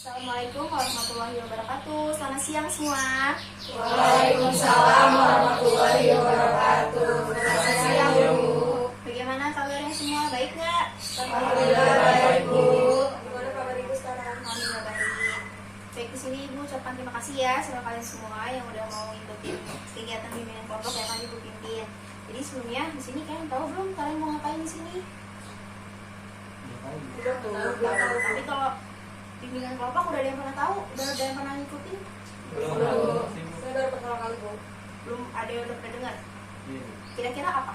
Assalamualaikum warahmatullahi wabarakatuh. Selamat siang semua. Waalaikumsalam warahmatullahi wabarakatuh. Selamat siang, Bu. Bagaimana kabarnya semua? Baik nggak? Alhamdulillah baik, Bu. Gimana kabar Ibu sekarang? Alhamdulillah baik. Baik, di sini Ibu ucapkan terima kasih ya sama kalian semua yang udah mau ikutin kegiatan bimbingan kelompok yang tadi Ibu pimpin. Jadi sebelumnya di sini kalian tahu belum kalian mau ngapain di sini? Belum tahu. Tapi kalau bimbingan kelompok udah ada yang pernah tahu? Udah ada yang pernah ngikutin? Belum. Saya baru pertama kali, Bu. Belum ada yang udah pernah dengar? Iya, Kira-kira apa?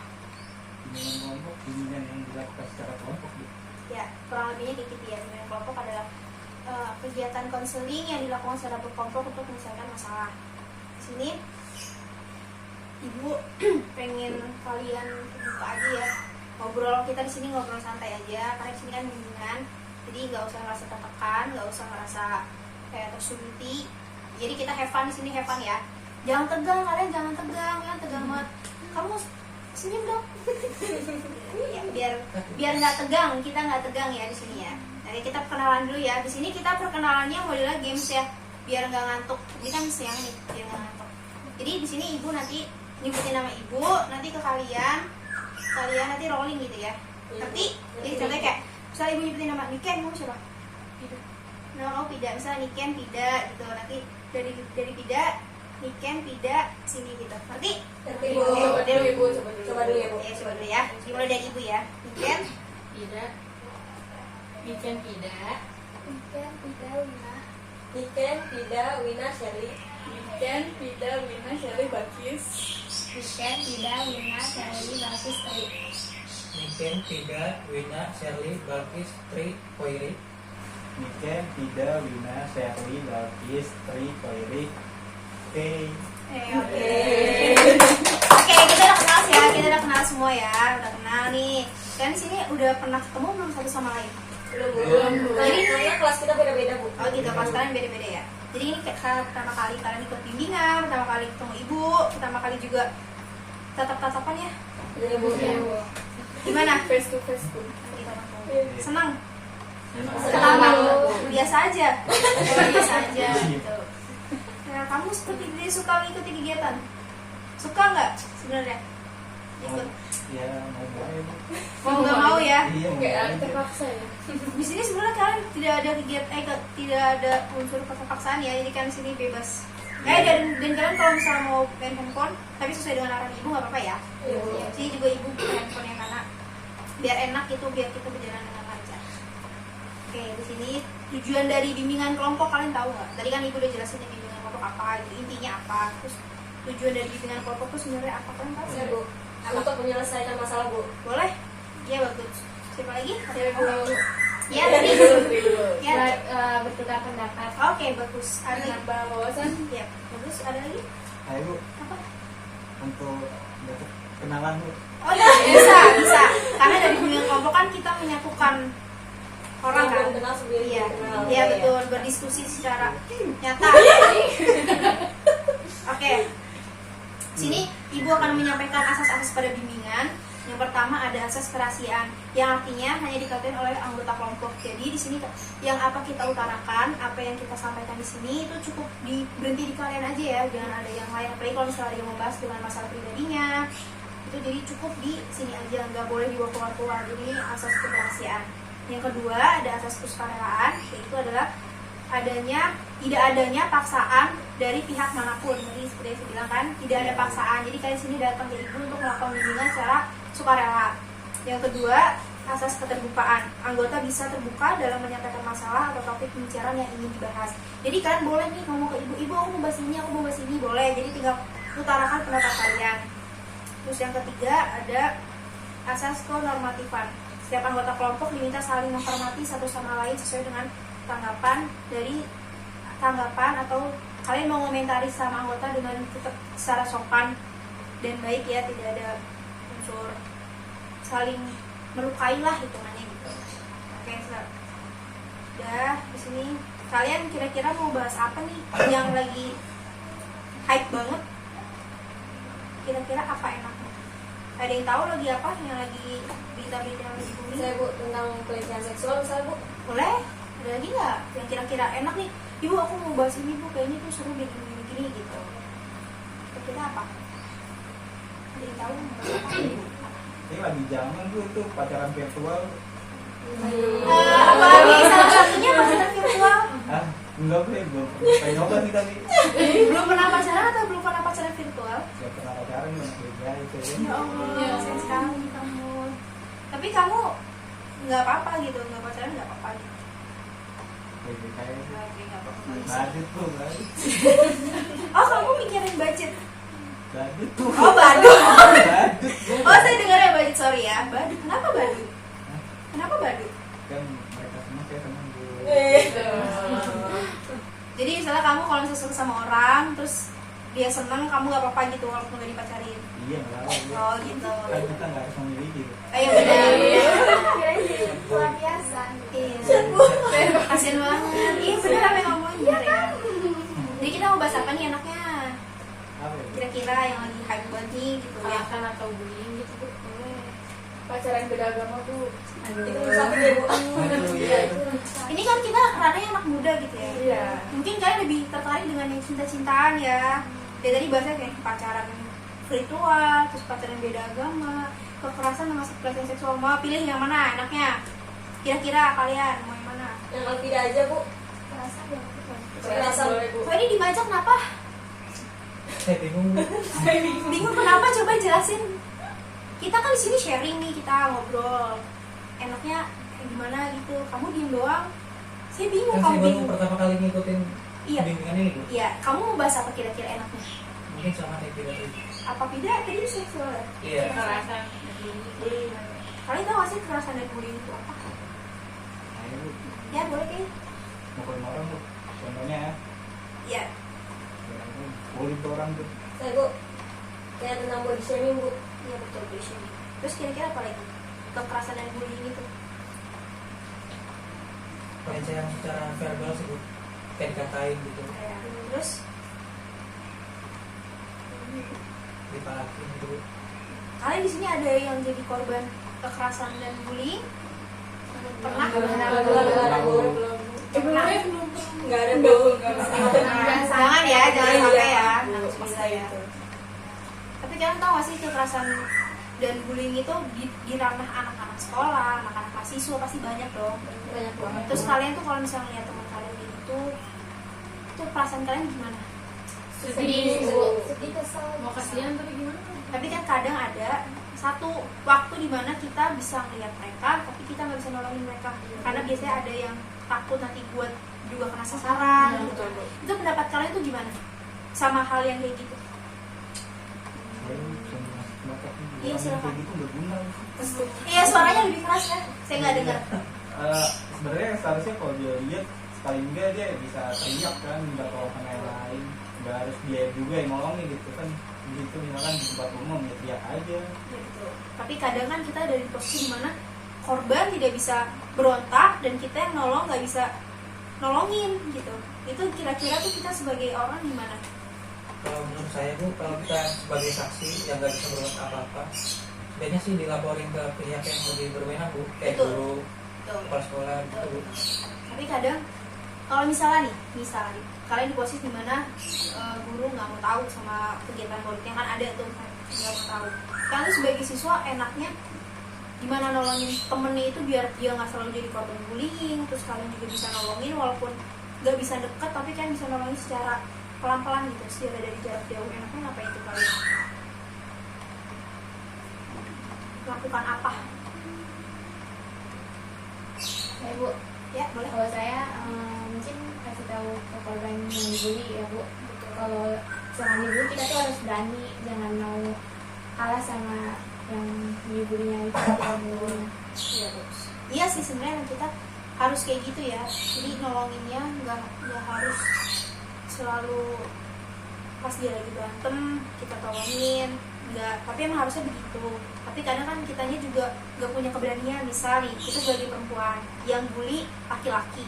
bimbingan kelompok, bimbingan yang dilakukan secara kelompok. Ya, kurang lebihnya kayak gitu ya. Bimbingan kelompok adalah kegiatan konseling yang dilakukan secara berkelompok untuk menyelesaikan masalah. Di sini Ibu pengen kalian buka aja ya. Ngobrol kita di sini ngobrol santai aja karena di sini kan bimbingan. Jadi nggak usah ngerasa tertekan, nggak usah ngerasa kayak tersuduti. Jadi kita have fun di sini, have fun ya. Jangan tegang, kalian jangan tegang ya, tegang banget. Kamu senyum dong. Ya, biar nggak tegang, kita nggak tegang ya di sini ya. Nanti kita perkenalan dulu ya. Di sini kita perkenalannya modelnya games ya, biar nggak ngantuk. Ini kan siang nih, biar nggak ngantuk. Jadi di sini Ibu nanti nyebutin nama Ibu, nanti ke kalian nanti rolling gitu ya. Nanti jadi contohnya kayak misalnya Ibu nyebutin nama Niken, kamu siapa? Nama kamu Pida, misalnya Niken, Pida gitu. Nanti dari Pida, Niken, Pida, sini gitu. Nanti Ibu, coba dulu, Ibu. Coba dulu ya, Bu. ya coba dulu ya. Dimulai dari Ibu ya. Niken, Pida, Niken, Pida, Wina. Niken, Pida, Wina, Shelly. Niken, Pida, Wina, Shelly, Bakis, Niken, Pida, Wina, Shelly, Bakis, Tri. Niken, Pida, Wina, Sherly, Balkis, Tri, Koiri. Niken, Pida, Wina, Sherly, Balkis, Tri, Koiri. Oke, kita udah kenal ya, kita udah kenal semua ya, udah kenal nih. Kan di sini udah pernah ketemu belum satu sama lain? Belum. Karena kelas kita beda-beda, Bu. Oh gitu, kelas kalian beda-beda ya. Jadi ini kayak pertama kali kalian ikut bimbingan, pertama kali ketemu Ibu, pertama kali juga tatap-tatapan ya. Iya, Bu. Iya. Gimana? face to face tuh. Senang? Senang banget, Bu. Biasa aja. Biasa aja gitu. Nah, kamu seperti dia suka mengikuti kegiatan? Suka nggak sebenarnya? Ikut? Ya, mau ya, Bu. Mau nggak mau ya? Iya, mau Kayak aja. terpaksa ya. Di sini sebenarnya kalian tidak ada kegiatan, tidak ada unsur keterpaksaan ya, jadi kan sini bebas. Dan kalian kalau misalnya mau main handphone, tapi sesuai dengan arahan Ibu nggak apa-apa ya. Iya, Bu. Sini juga Ibu buka handphone yang karena biar enak gitu, biar kita berjalan dengan lancar. Oke, di sini tujuan dari bimbingan kelompok kalian tahu nggak? Tadi kan Ibu udah jelasin ya bimbingan kelompok apa, gitu, intinya apa, terus tujuan dari bimbingan kelompok itu sebenarnya apa kalian tahu? Iya, Bu. Untuk menyelesaikan masalah, Bu. Boleh? Iya bagus. Siapa lagi? Ada yang Dulu. mau? Ya, tadi. Ya. Bertukar pendapat Oke, bagus. Ada lagi? menambah wawasan. Ya, bagus. Ada lagi? Ayo, Bu. Apa? Untuk kenalan, Bu. Oh ya, bisa. Karena dari bimbingan kelompok kan kita menyatukan orang Yang kan. belum kenal sendiri Iya, kenal. iya betul. Berdiskusi secara nyata. Oke. Sini Ibu akan menyampaikan asas-asas pada bimbingan. Yang pertama ada asas kerahasiaan, yang artinya hanya diketahui oleh anggota kelompok. Jadi di sini yang apa kita utarakan, apa yang kita sampaikan di sini itu cukup berhenti di kalian aja ya, jangan ada yang lain. Apalagi kalau misalnya ada yang membahas dengan masalah pribadinya, itu jadi cukup di sini aja, nggak boleh dibawa keluar-keluar. Jadi ini asas kerahasiaan. Yang kedua ada asas kesukarela, yaitu adalah tidak adanya paksaan dari pihak manapun. Jadi seperti yang saya bilang kan, tidak ada paksaan. Jadi kalian sini datang ke Ibu untuk melakukan bimbingan secara sukarela. Yang kedua, asas keterbukaan. Anggota bisa terbuka dalam menyampaikan masalah atau topik pembicaraan yang ingin dibahas. Jadi kalian boleh nih ngomong ke Ibu, aku mau bahas ini, aku mau bahas ini, boleh. Jadi tinggal utarakan pendapat kalian. Terus yang ketiga ada asas konormatifan. Setiap anggota kelompok diminta saling menghormati satu sama lain sesuai dengan tanggapan atau kalian mau komentari sama anggota dengan tetap secara sopan dan baik ya, tidak ada unsur saling melukai lah hitungannya gitu. Oke, udah di sini kalian kira-kira mau bahas apa nih yang lagi hype banget? Kira-kira apa enaknya? Ada yang tahu lagi apa yang lagi berita-berita yang lagi booming? Saya, Bu, tentang pelecehan seksual misalnya, Bu. Boleh? Ada lagi nggak yang kira-kira enak nih? Ibu aku mau bahas ini bu, kayaknya tuh seru deh gini gitu. Kira-kira apa? Ada yang tahu nggak? Ini lagi zaman tuh itu pacaran virtual. Apa nih salah satunya pacaran virtual? Ah, enggak belum pengen nyoba sih tapi Belum pernah pacaran atau belum pernah pacaran virtual? nggak pernah pacaran cuma beda itu ya. Ya Allah, sayang sekali kamu. Tapi kamu nggak apa-apa gitu, nggak pacaran nggak apa-apa gitu. Beda kayak Oke, nggak apa-apa. badut tuh badut Oh, kamu mikirin budget? badut tuh Oh, badut. badut tuh. Oh, saya dengar ya budget, sorry ya. Badut, kenapa badut? Kenapa badut? Kan mereka semua saya teman tuh. Jadi misalnya kamu kalau misalnya suka sama orang, terus dia seneng, kamu nggak apa-apa gitu walaupun nggak dipacarin. Iya nggak tahu ya. Oh gitu. Kan kita nggak harus memiliki. Ayo benar. Kirain jadi pelampiasan. Iya. Kasian banget. Iya benar apa yang ngomongin benar ya. Jadi kita mau bahas apa nih enaknya? Apa ya? Kira-kira yang lagi hype banget nih gitu ya. Kekerasan atau bullying gitu bu. Pacaran beda agama bu. Itu satu ya bu. Aduh iya. Ini kan kita ranahnya anak muda gitu ya. Iya. Mungkin kalian lebih tertarik dengan yang cinta-cintaan ya. Ya tadi bahasanya kayak pacaran virtual, terus pacaran beda agama, kekerasan sama pelecehan seksual. Mau pilih yang mana enaknya? Kira-kira kalian mau yang mana? Yang Alvida aja bu. Kekerasan ya. Kekerasan. Boleh bu. Oh ini dibajak kenapa? Saya bingung. Bingung kenapa? Coba jelasin. Kita kan di sini sharing nih, kita ngobrol. Enaknya kayak gimana gitu? Kamu diem doang. Saya bingung, Kan kamu saya baru bingung. pertama kali ngikutin Iya. bimbingan ini bu. Iya, kamu mau bahas apa kira-kira enaknya? Mungkin sama kayak kita itu. Apa beda? Tadi seksual ya? Iya. Kekerasan. Kalian tahu gak sih kekerasan dan bullying itu apa? Ayo bu, Ya boleh kayaknya. mukulin orang bu. Contohnya ya. Ya, Bully tuh orang tuh. Saya bu. Kayak tentang body shaming bu. iya betul betul. Terus kira-kira apa lagi? Kekerasan dan bullying itu? Pelecehan secara verbal sih bu. Kayak dikatain gitu. Terus Dipalakin gitu bu. kalian di sini ada yang jadi korban kekerasan dan bullying? Pernah? Pernah? Nggak ada bu. Jangan ya, jangan sampai ya. Bu, Bisa bisa ya. gitu. Tapi kalian tahu gak sih kekerasan dan bullying itu di ranah anak-anak sekolah, anak-anak mahasiswa pasti banyak dong. Banyak banget. Terus kalian tuh kalau misalnya lihat teman kalian gitu, itu perasaan kalian gimana? Sedih bu. Sedih kesal. Mau kasihan tapi gimana? Tapi kan kadang ada satu waktu di mana kita bisa melihat mereka, tapi kita nggak bisa nolongin mereka karena biasanya ada yang takut nanti buat juga kena sasaran. Gitu. Itu pendapat kalian tuh gimana? Sama hal yang kayak gitu? Saya cuma pendapat nih, Iya, orang silakan. kayak gitu nggak guna. Iya suaranya lebih keras ya, saya nggak dengar. Sebenarnya seharusnya kalau dia lihat sekali enggak dia bisa teriak kan, minta tolong sama yang lain. Nggak harus dia juga yang nolongin gitu kan. Gitu misalkan di tempat umum ya teriak aja. Gitu. Tapi kadang kan kita ada di posisi dimana korban tidak bisa berontak dan kita yang nolong nggak bisa nolongin gitu. Itu kira-kira tuh kita sebagai orang gimana? Kalau menurut saya bu, kalau kita sebagai saksi yang nggak bisa berbuat apa-apa, sebaiknya sih dilaporin ke pihak yang lebih berwenang bu, kayak Betul. guru, Tuh. kepala sekolah gitu bu. Tapi kadang kalau misalnya kalian di posisi dimana guru nggak mau tahu sama kegiatan muridnya kan ada tuh nggak mau tahu. Kalian tuh sebagai siswa enaknya gimana nolongin temennya itu biar dia nggak selalu jadi korban bullying, terus kalian juga bisa nolongin walaupun nggak bisa deket tapi kan bisa nolongin secara pelan-pelan gitu, secara dari jarak jauh. Enaknya ngapain itu kalian? Lakukan apa? Ya bu. Ya boleh. Kalau saya mungkin kasih tahu ke korban yang dibully ya bu. Kalau jangan dibully kita tuh harus berani, jangan mau kalah sama yang dibulinya itu yang dibully. Iya bagus. Iya sih sebenarnya kita harus kayak gitu ya. Jadi nolonginnya nggak harus selalu pas dia lagi berantem kita tolongin, nggak. Tapi emang harusnya begitu. Tapi kadang kan kitanya juga nggak punya keberanian. Misal nih kita sebagai perempuan yang bully laki-laki,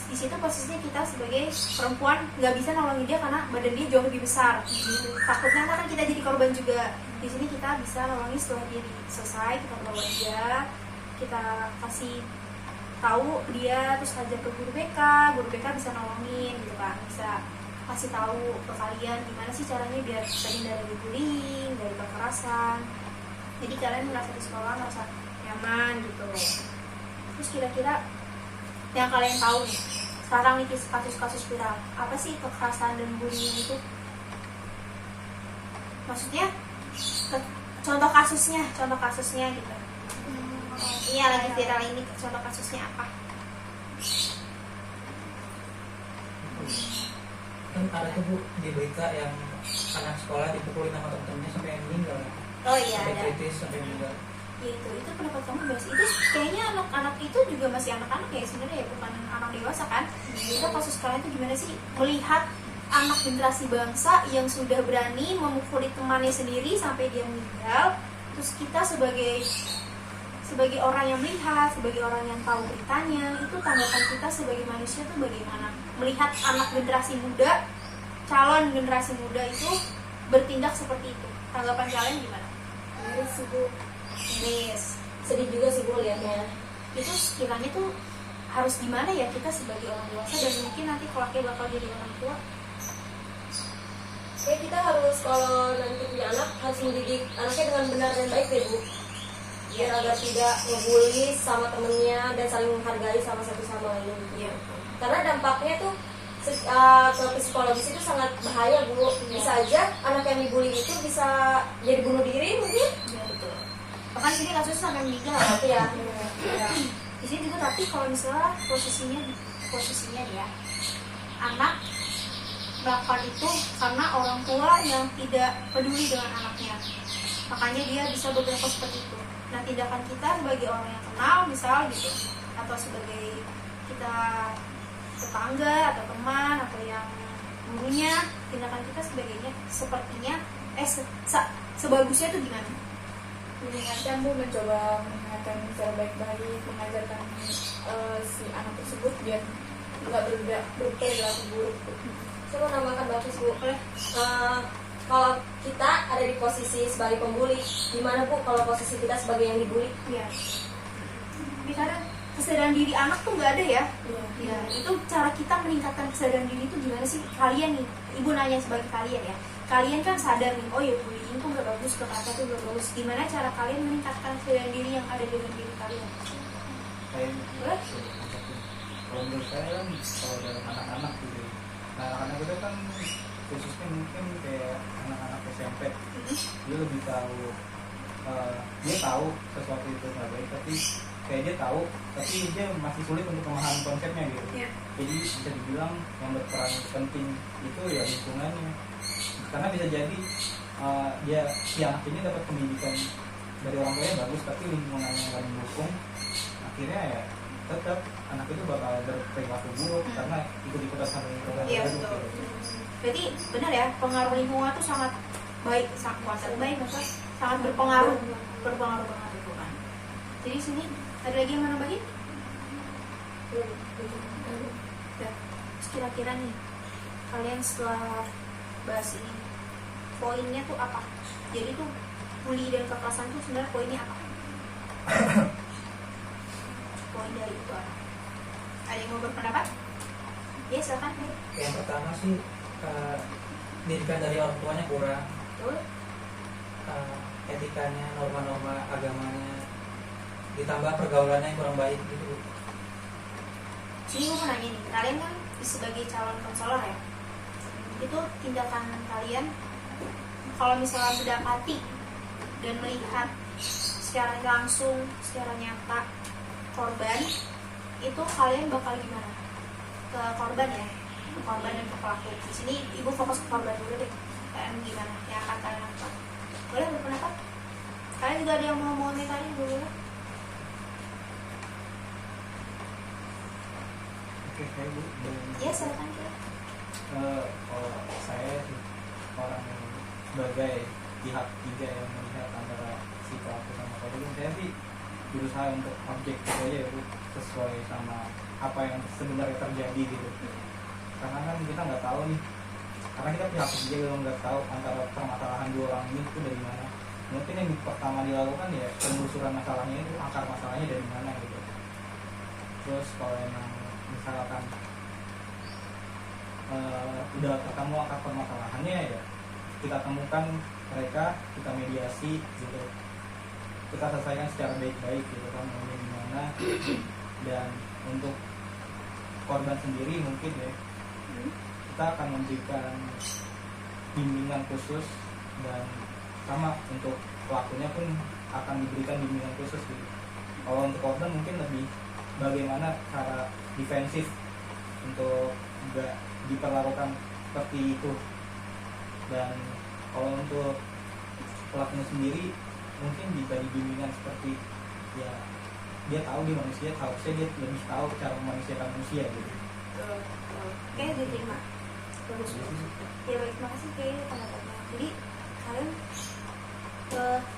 di situ posisinya kita sebagai perempuan nggak bisa nolongin dia karena badan dia jauh lebih besar. Takutnya kan kita jadi korban juga. Di sini kita bisa nolongin setelah dia selesai, kita bawa dia, kita kasih tahu dia terus ajak ke guru BK bisa nolongin gitu kan, bisa kasih tahu ke kalian gimana sih caranya biar terhindar dari bullying, dari kekerasan. Jadi kalian merasa di sekolah merasa nyaman gitu. Terus kira-kira yang kalian tahu nih sekarang nih kasus-kasus viral, apa sih kekerasan dan bullying itu? Maksudnya contoh kasusnya gitu. Iya lagi viral ini, contoh kasusnya apa? Kan ada tuh Bu di berita yang anak sekolah dipukulin sama temen-temennya sampai meninggal, Oh iya sampai ada. kritis sampai meninggal. Ya, itu pendapat kamu guys, itu kayaknya anak-anak itu juga masih anak-anak ya sebenarnya ya, bukan anak dewasa kan. Itu kasus kalian itu gimana sih melihat anak generasi bangsa yang sudah berani memukuli temannya sendiri sampai dia meninggal? Terus kita sebagai orang yang melihat, sebagai orang yang tahu beritanya, itu tanggapan kita sebagai manusia tuh bagaimana melihat anak generasi muda, calon generasi muda itu bertindak seperti itu? Tanggapan kalian gimana? Miris sih Bu, Yes. sedih juga sih Bu liatnya. Itu sekiranya tuh harus gimana ya kita sebagai orang dewasa, dan mungkin nanti kelaknya bakal jadi orang tua. Kayak kita harus kalau nanti punya anak harus mendidik anaknya dengan benar dan baik deh Bu, biar agar tidak ngebully sama temennya dan saling menghargai sama satu sama lain gitu. Iya. Karena dampaknya tuh ke psikologis itu sangat bahaya Bu. Bisa aja anak yang dibully itu bisa jadi bunuh diri mungkin. Ya betul. Bahkan sini kasusnya sampai meninggal. Iya. Di sini juga, tapi kalau misalnya posisinya ya, anak melakukan itu karena orang tua yang tidak peduli dengan anaknya, makanya dia bisa berlaku seperti itu. Nah, tindakan kita sebagai orang yang kenal misal gitu, atau sebagai kita tetangga atau teman atau yang gurunya, tindakan kita sebagainya sepertinya sebagusnya itu gimana? Mengingatkan Bu, mencoba mengingatkan secara baik-baik, mengajarkan si anak tersebut biar nggak berperilaku buruk. Saya mau nambahkan bagus Bu. Boleh? Kalau kita ada di posisi sebagai pembuli, gimana Bu kalau posisi kita sebagai yang dibully? Iya. Karena kesadaran diri anak tuh nggak ada ya. Iya. Ya, itu cara kita meningkatkan kesadaran diri itu gimana sih? Kalian nih, Ibu nanya sebagai kalian ya. Kalian kan sadar nih, oh ya bullying tuh nggak bagus, kekerasan tuh nggak bagus. Gimana cara kalian meningkatkan kesadaran diri yang ada dalam diri kalian? Kayak Boleh? kalau menurut saya kan kalau dalam anak-anak gitu, nah anak-anak itu kan khususnya mungkin kayak anak-anak SMP, dia lebih tahu, dia tahu sesuatu itu nggak baik, tapi kayak dia tahu, tapi dia masih sulit untuk memahami konsepnya gitu. Iya. Jadi bisa dibilang yang berperan penting itu ya lingkungannya, karena bisa jadi dia si anak ini dapat pendidikan dari orang tuanya bagus, tapi lingkungannya nggak mendukung, akhirnya ya tetap anak itu bakal berperilaku buruk karena ikut-ikutan sama lingkungan Iya, baru betul. gitu. Jadi benar ya, pengaruh lingkungan tuh sangat baik, sangat baik, maksudnya sangat berpengaruh banget itu kan. Jadi sini ada lagi yang mana bagi? Ya, terus kira-kira nih kalian setelah bahas ini poinnya tuh apa? Jadi tuh bully dan kekerasan tuh sebenarnya poinnya apa? Poin dari itu apa? Ada yang mau berpendapat? Ya silakan. Yang pertama sih didikan dari orang tuanya kurang, Betul. etikanya, norma-norma agamanya, ditambah pergaulannya yang kurang baik gitu. Sini gue mau nanya nih, kalian kan sebagai calon konselor ya, itu tindakan kalian kalau misalnya mendapati dan melihat secara langsung, secara nyata korban, itu kalian bakal gimana? Ke korban ya, ke korban dan ke pelaku. Di sini ibu fokus ke korban dulu deh. Kalian gimana? Yang akan kalian lakukan? Boleh berpendapat? Kalian juga ada yang mau tadi dulu? Oke, saya Bu. Ya silakan kita. Kalau saya sih orang yang sebagai pihak tiga yang melihat antara si pelaku sama korban, saya sih berusaha untuk objektif aja ya Bu, sesuai sama apa yang sebenarnya terjadi gitu. Karena kan kita nggak tahu nih, karena kita pihak ketiga belum nggak tahu antara permasalahan dua orang ini itu dari mana. Mungkin yang pertama dilakukan ya penelusuran masalahnya itu, akar masalahnya dari mana gitu. Terus kalau emang misalkan udah ketemu akar permasalahannya, ya kita temukan mereka, kita mediasi gitu, kita selesaikan secara baik-baik gitu kan, maunya gimana. Dan untuk korban sendiri mungkin ya kita akan memberikan bimbingan khusus, dan sama untuk pelakunya pun akan diberikan bimbingan khusus gitu. Kalau untuk korban mungkin lebih bagaimana cara defensif untuk enggak diperlakukan seperti itu. Dan kalau untuk pelakunya sendiri mungkin bisa dibimbingan seperti ya dia tahu dia manusia, harusnya dia lebih tahu cara memanusiakan manusia gitu. Oke, diterima. Bagus. Ya baik, terima kasih kayak pendapatnya. Jadi kalian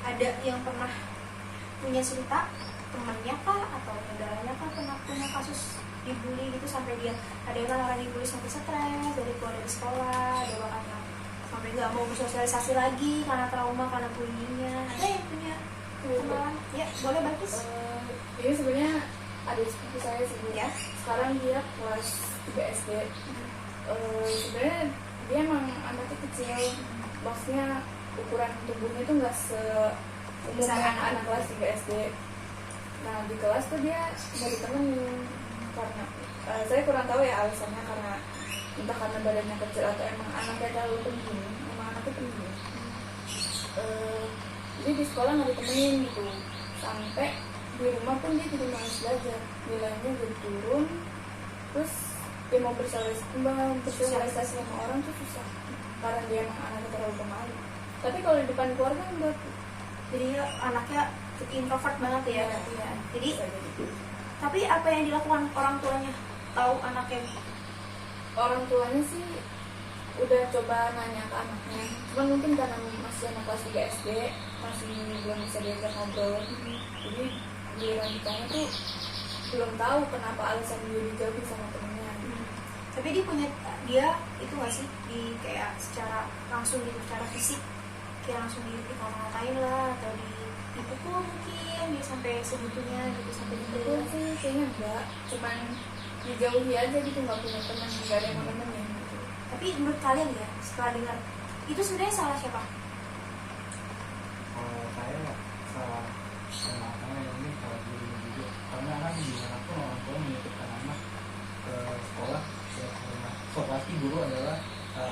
ada yang pernah punya cerita temannya kah atau saudaranya kah pernah punya kasus dibully gitu sampai dia ada yang orang dibully sampai stres dari keluar dari sekolah, ada bahkan yang sampai nggak mau bersosialisasi lagi karena trauma, karena bullyingnya. Ada yang punya pengalaman? Ya boleh Bakis. Ini sebenarnya adik sepupu saya sih Bu. Ya. Sekarang dia kelas 3 SD. Sebenarnya dia emang anaknya kecil, maksudnya ukuran tubuhnya itu nggak seumum anak kelas 3 SD. Nah di kelas tuh dia nggak ditemenin karena saya kurang tahu ya alasannya, karena entah karena badannya kecil atau emang anaknya terlalu pendiam, emang anaknya pendiam. Jadi di sekolah nggak ditemenin gitu, sampai di rumah pun dia jadi malas belajar, nilainya jadi turun, terus dia mau bersosialisasi sama orang tuh susah karena dia emang anaknya terlalu pemalu. Tapi kalau di depan keluarga enggak, Jadi anaknya introvert banget ya. Iya. Jadi bisa jadi. tapi apa yang dilakukan orang tuanya? Tahu anaknya Orang tuanya sih udah coba nanya ke anaknya, cuman mungkin karena masih anak kelas 3 SD masih belum bisa diajak ngobrol, jadi di lanjutannya tuh belum tahu kenapa alasan dia dijauhi sama temennya. tapi dia itu nggak sih di kayak secara langsung gitu, secara fisik kayak langsung dikata-katain lah atau dipukul mungkin dia sampai segitunya gitu, sampai Itu gitu. sih kayaknya enggak, cuman dijauhi aja gitu, nggak punya teman, nggak ada yang mau nemenin gitu. Tapi menurut kalian ya setelah dengar itu sebenarnya salah siapa? Kalau saya salah sama ini salah guru juga, karena kan dimanapun orang tua menitipkan anak ke sekolah ya, karena so pasti guru adalah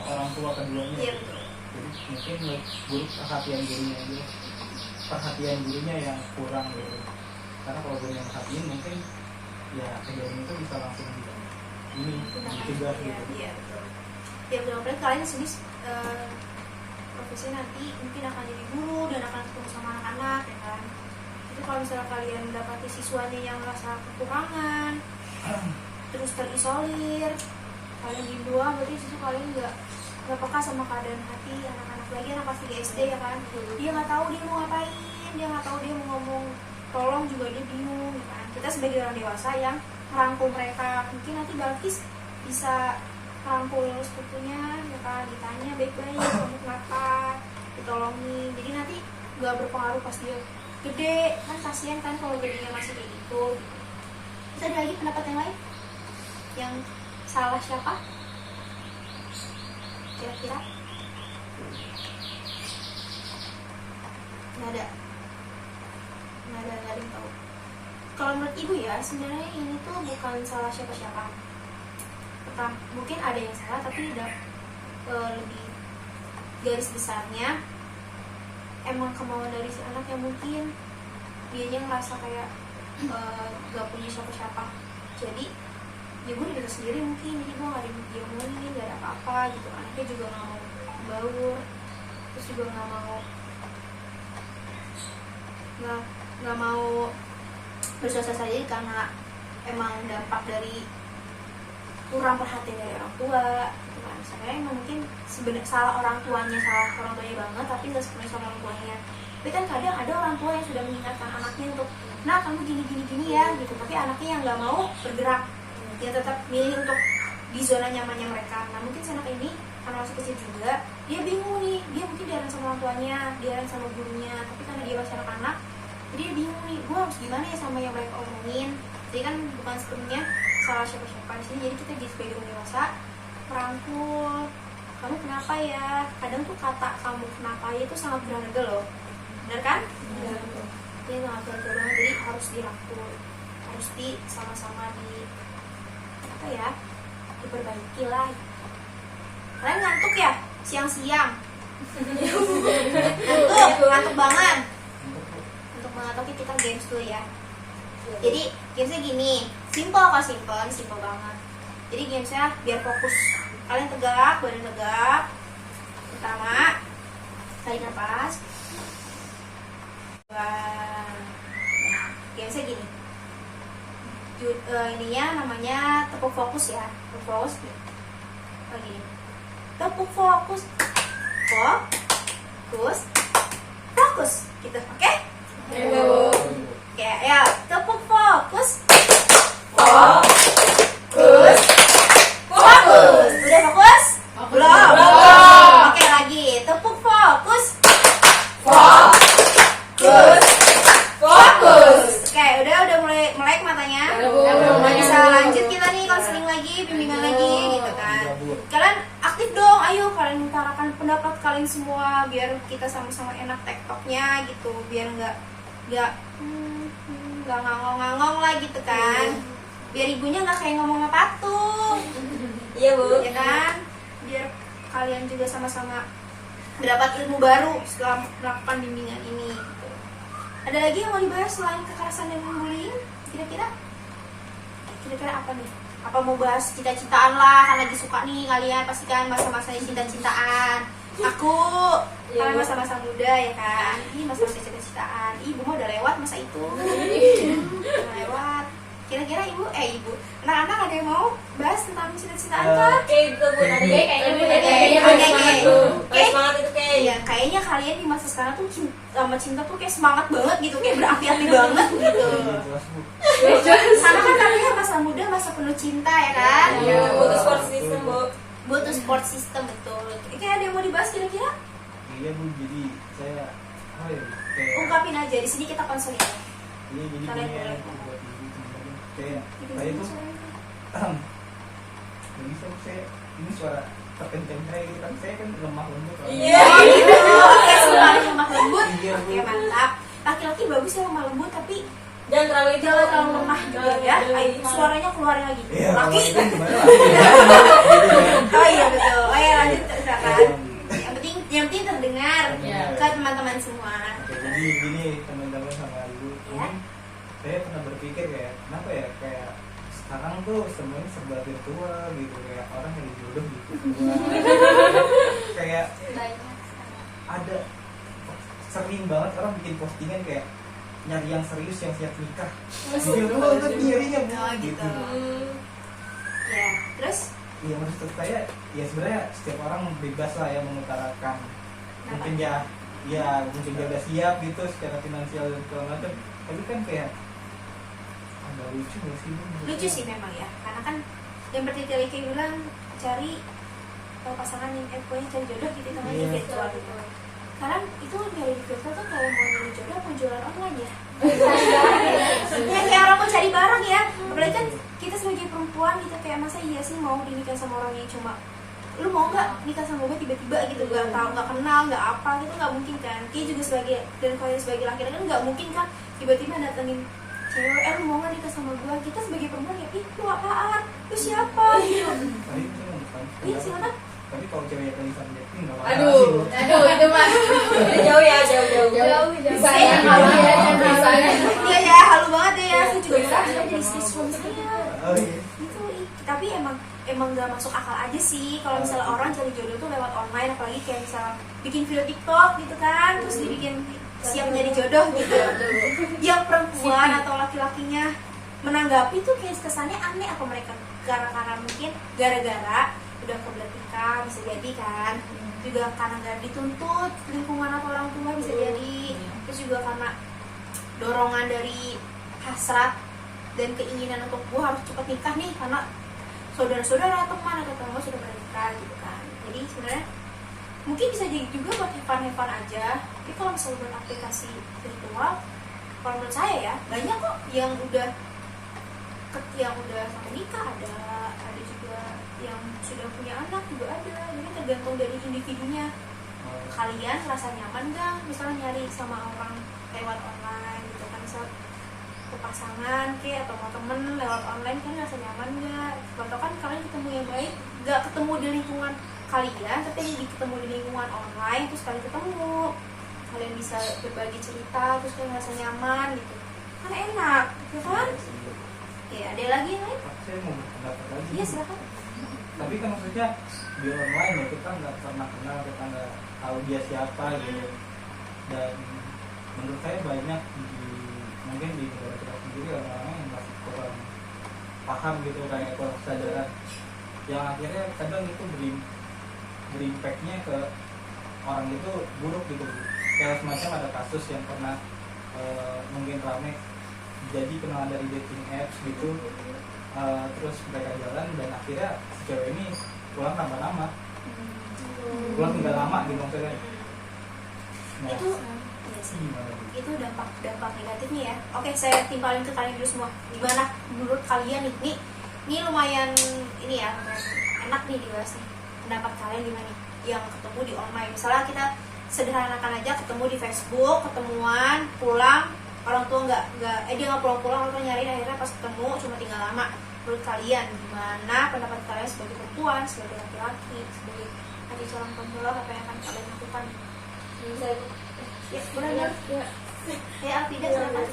orang tua keduanya. Iya, gitu. Jadi mungkin guru perhatian gurunya yang kurang gitu. Karena kalau gurunya perhatiin mungkin ya kejadian itu bisa langsung dicegah gitu. Iya betul. Ya mudah-mudahan kalian sendiri profesi nanti mungkin akan jadi guru dan akan ketemu sama anak-anak ya kan. Jadi kalau misalnya kalian mendapati siswanya yang merasa kekurangan terus terisolir, kalian diem doang, berarti situ kalian nggak peka sama keadaan hati anak-anak, lagi anak kelas 3 SD ya kan. Dia nggak tahu dia mau ngapain, dia nggak tahu dia mau ngomong tolong juga dia bingung ya kan. Kita sebagai orang dewasa yang merangkul mereka, mungkin nanti Balkis bisa merangkul sepupunya ya kan, ditanya baik-baik kamu kenapa, ditolongin, jadi nanti nggak berpengaruh pas dia gede kan, kasihan kan kalau gedenya masih kayak gitu. Terus ada lagi pendapat yang lain yang salah siapa kira-kira? Nggak ada yang tahu. Kalau menurut ibu ya sebenarnya ini tuh bukan salah siapa-siapa. Mungkin ada yang salah, tapi lebih garis besarnya emang kemauan dari si anak yang mungkin dianya ngerasa kayak gak punya siapa-siapa, jadi ya gue diri sendiri mungkin, jadi gue gak diomongin, gak ada apa-apa gitu. Anaknya juga gak mau baur, terus juga gak mau bersosialisasi karena emang dampak dari kurang perhatian dari orang tua gitu kan. Sebenarnya emang mungkin salah orang tuanya banget, tapi nggak sepenuhnya salah orang tuanya. Tapi kan kadang ada orang tua yang sudah mengingatkan anaknya untuk, nah kamu gini ya gitu, tapi anaknya yang nggak mau bergerak, dia tetap milih untuk di zona nyamannya mereka. Nah mungkin si anak ini karena masih kecil juga, dia bingung nih, dia mungkin diarahin sama orang tuanya, diarahin sama gurunya, tapi karena dia masih anak-anak, jadi dia bingung nih, gue harus gimana ya sama yang mereka omongin. Jadi kan bukan sepenuhnya salah siapa-siapa di sini. Jadi kita sebagai orang dewasa merangkul, kamu kenapa ya? Kadang tuh kata kamu kenapa ya itu sangat berharga loh, benar kan? Dia sangat berharga banget. Jadi harus dirangkul, harus sama-sama apa ya, diperbaiki lah. Kalian ngantuk ya siang-siang? ngantuk banget. Untuk banget. Oke, kita games dulu ya. Jadi gamesnya gini, simple banget. Jadi gamesnya biar fokus, kalian tegak, badan tegak. Pertama, tarik nafas. Nah, gamesnya gini. Ininya namanya tepuk fokus ya, tepuk fokus. Gini. Tepuk fokus, fokus, gitu, oke? Oke, ya, tepuk fokus, fokus. Udah fokus? Belum. Oke, lagi, tepuk fokus, fokus. Oke, udah mulai melek matanya. Bisa lanjut kita nih konseling lagi, bimbingan lagi, gitu kan? Kalian aktif dong, ayo kalian utarakan pendapat kalian semua biar kita sama-sama enak tektoknya gitu, biar nggak ngangong-ngangong lah gitu kan, biar ibunya nggak kayak ngomong patung. Iya Bu. Ya kan, biar kalian juga sama-sama mendapat ilmu baru setelah melakukan bimbingan ini gitu. Ada lagi yang mau dibahas selain kekerasan dan bullying? Kira-kira apa nih? Apa mau bahas cita-citaan lah, kan lagi suka nih kalian pasti kan masa-masa cinta-cintaan. Aku kalian masa-masa muda ya kan, ini masa-masa cita-citaan. Ibu mah udah lewat masa itu. Udah lewat. Kira-kira ibu anak-anak ada yang mau bahas tentang cita-citaan kah? Itu Bu tadi. Semangat itu kayak. Iya, kayaknya kalian di masa sekarang tuh sama cinta tuh kayak semangat banget gitu, kayak berapi-api banget gitu. Karena kan katanya masa muda masa penuh cinta ya kan? Butuh support system Bu. Butuh support system, betul. Kayak ada yang mau dibahas kira-kira? Iya Bu, jadi saya kayak Ungkapin aja, di sini kita konseling. ini jadi Kalian punya boleh. buat ibu teman-teman kayak saya tuh jadi saya ini suara terkencang saya gitu kan, saya kan lemah lembut kan. Iya. Oke, suaranya lemah lembut. Iya, Bu. Oke, mantap. Laki-laki bagus ya lemah lembut, tapi Jangan terlalu jangan terlalu lemah juga ya. Ayo, suaranya keluarin lagi. Iya, Laki. kalau itu gimana lah. Oh iya betul. Oh ya, lanjut silakan. Yang penting terdengar Iya. ke teman-teman semua. Oke, jadi gini teman-teman sama ibu, Ya. saya pernah berpikir kayak kenapa ya, kayak sekarang tuh semuanya serba virtual gitu, kayak orang yang jodoh gitu. Kayak ada sering banget orang bikin postingan kayak nyari yang serius, yang siap nikah. Virtual tuh nyarinya Bu, Oh, gitu. Ya, terus Ya maksud saya, ya sebenarnya setiap orang bebas lah ya mengutarakan. Mungkin mungkin dia udah siap gitu secara finansial dan segala macam. Tapi kan kayak agak lucu gak sih Bu? lucu sih memang ya, karena kan yang bertele kayak bilang cari pasangan yang pokoknya cari jodoh gitu namanya Iya. virtual gitu. Sekarang itu dari virtual tuh kayak mau nyari jodoh apa jualan online ya? Ya kayak orang mau cari barang ya. Apalagi kan kita sebagai perempuan gitu, kayak masa iya sih mau dinikah sama orang yang cuma lu mau nggak nikah sama gue tiba-tiba gitu, nggak tahu, nggak kenal, nggak apa gitu, nggak mungkin kan. Dia juga sebagai, dan kalian sebagai laki-laki kan nggak mungkin kan tiba-tiba datengin cewek, lu mau nggak nikah sama gue? Kita sebagai perempuan ya, ih lu apaan, lu siapa gitu. Tapi itu kan bukan. Iya silakan. Tapi kalau ceweknya Kalisa Blackpink nggak apa-apa Aduh. sih, Bu. itu mah Jauh ya, jauh. saya kalau ya misalnya Iya ya, halu banget deh ya. Saya juga bisa jadi istri suami saya. Oh iya. Gitu, tapi emang gak masuk akal aja sih kalau misalnya orang cari jodoh tuh lewat online, apalagi kayak misalnya bikin video TikTok gitu kan, terus dibikin siap nyari jodoh gitu. Yang perempuan atau laki-lakinya menanggapi tuh kayak kesannya aneh, apa mereka gara-gara mungkin gara-gara udah kebelet nikah, bisa jadi kan, juga karena gak dituntut lingkungan atau orang tua bisa jadi, terus juga karena dorongan dari hasrat dan keinginan untuk gue harus cepat nikah nih karena saudara-saudara, teman atau tetangga sudah menikah gitu kan. Jadi sebenarnya mungkin bisa jadi juga buat hevan-hevan aja, tapi kalau misalnya buat aplikasi virtual, kalau menurut saya ya banyak kok yang udah yang udah sampai nikah ada juga yang sudah punya anak juga ada. Jadi tergantung dari individunya. Kalian rasa nyaman nggak misalnya nyari sama orang lewat online gitu kan, misal ke pasangan atau mau temen lewat online kan rasa nyaman nggak? Atau kan kalian ketemu yang baik nggak ketemu di lingkungan kalian tapi ketemu di lingkungan online, terus kalian ketemu, kalian bisa berbagi cerita, terus kalian rasa nyaman gitu kan, enak ya kan? Ya ada lagi yang lain? Saya mau berpendapat lagi. Iya silakan. Tapi kan maksudnya di online ya kita nggak pernah kenal, kita nggak tahu dia siapa gitu. Dan menurut saya banyak mungkin di negara kita sendiri orang-orang yang masih kurang paham gitu, kayak kurang kesadaran, yang akhirnya kadang itu berimpactnya ke orang itu buruk gitu. Kayak semacam ada kasus yang pernah mungkin rame, jadi kenalan dari dating apps gitu, terus mereka jalan dan akhirnya si cewek ini pulang lama-lama, pulang tinggal lama gitu maksudnya. Nah, Itu iya sih. gimana? Itu dampak negatifnya ya. Oke, saya timpalin ke kalian dulu semua. Gimana menurut kalian nih? Ini lumayan ini ya, lumayan enak nih dibahas nih. Pendapat kalian gimana nih? Yang ketemu di online. Misalnya kita sederhanakan aja ketemu di Facebook, ketemuan, pulang, orang tua dia nggak pulang-pulang, orang tua nyariin, akhirnya pas ketemu cuma tinggal lama. Menurut kalian gimana pendapat kalian sebagai perempuan, sebagai laki-laki, sebagai adik calon pemula, apa yang akan kalian lakukan? Ya, benar. Ya, Alfida silakan.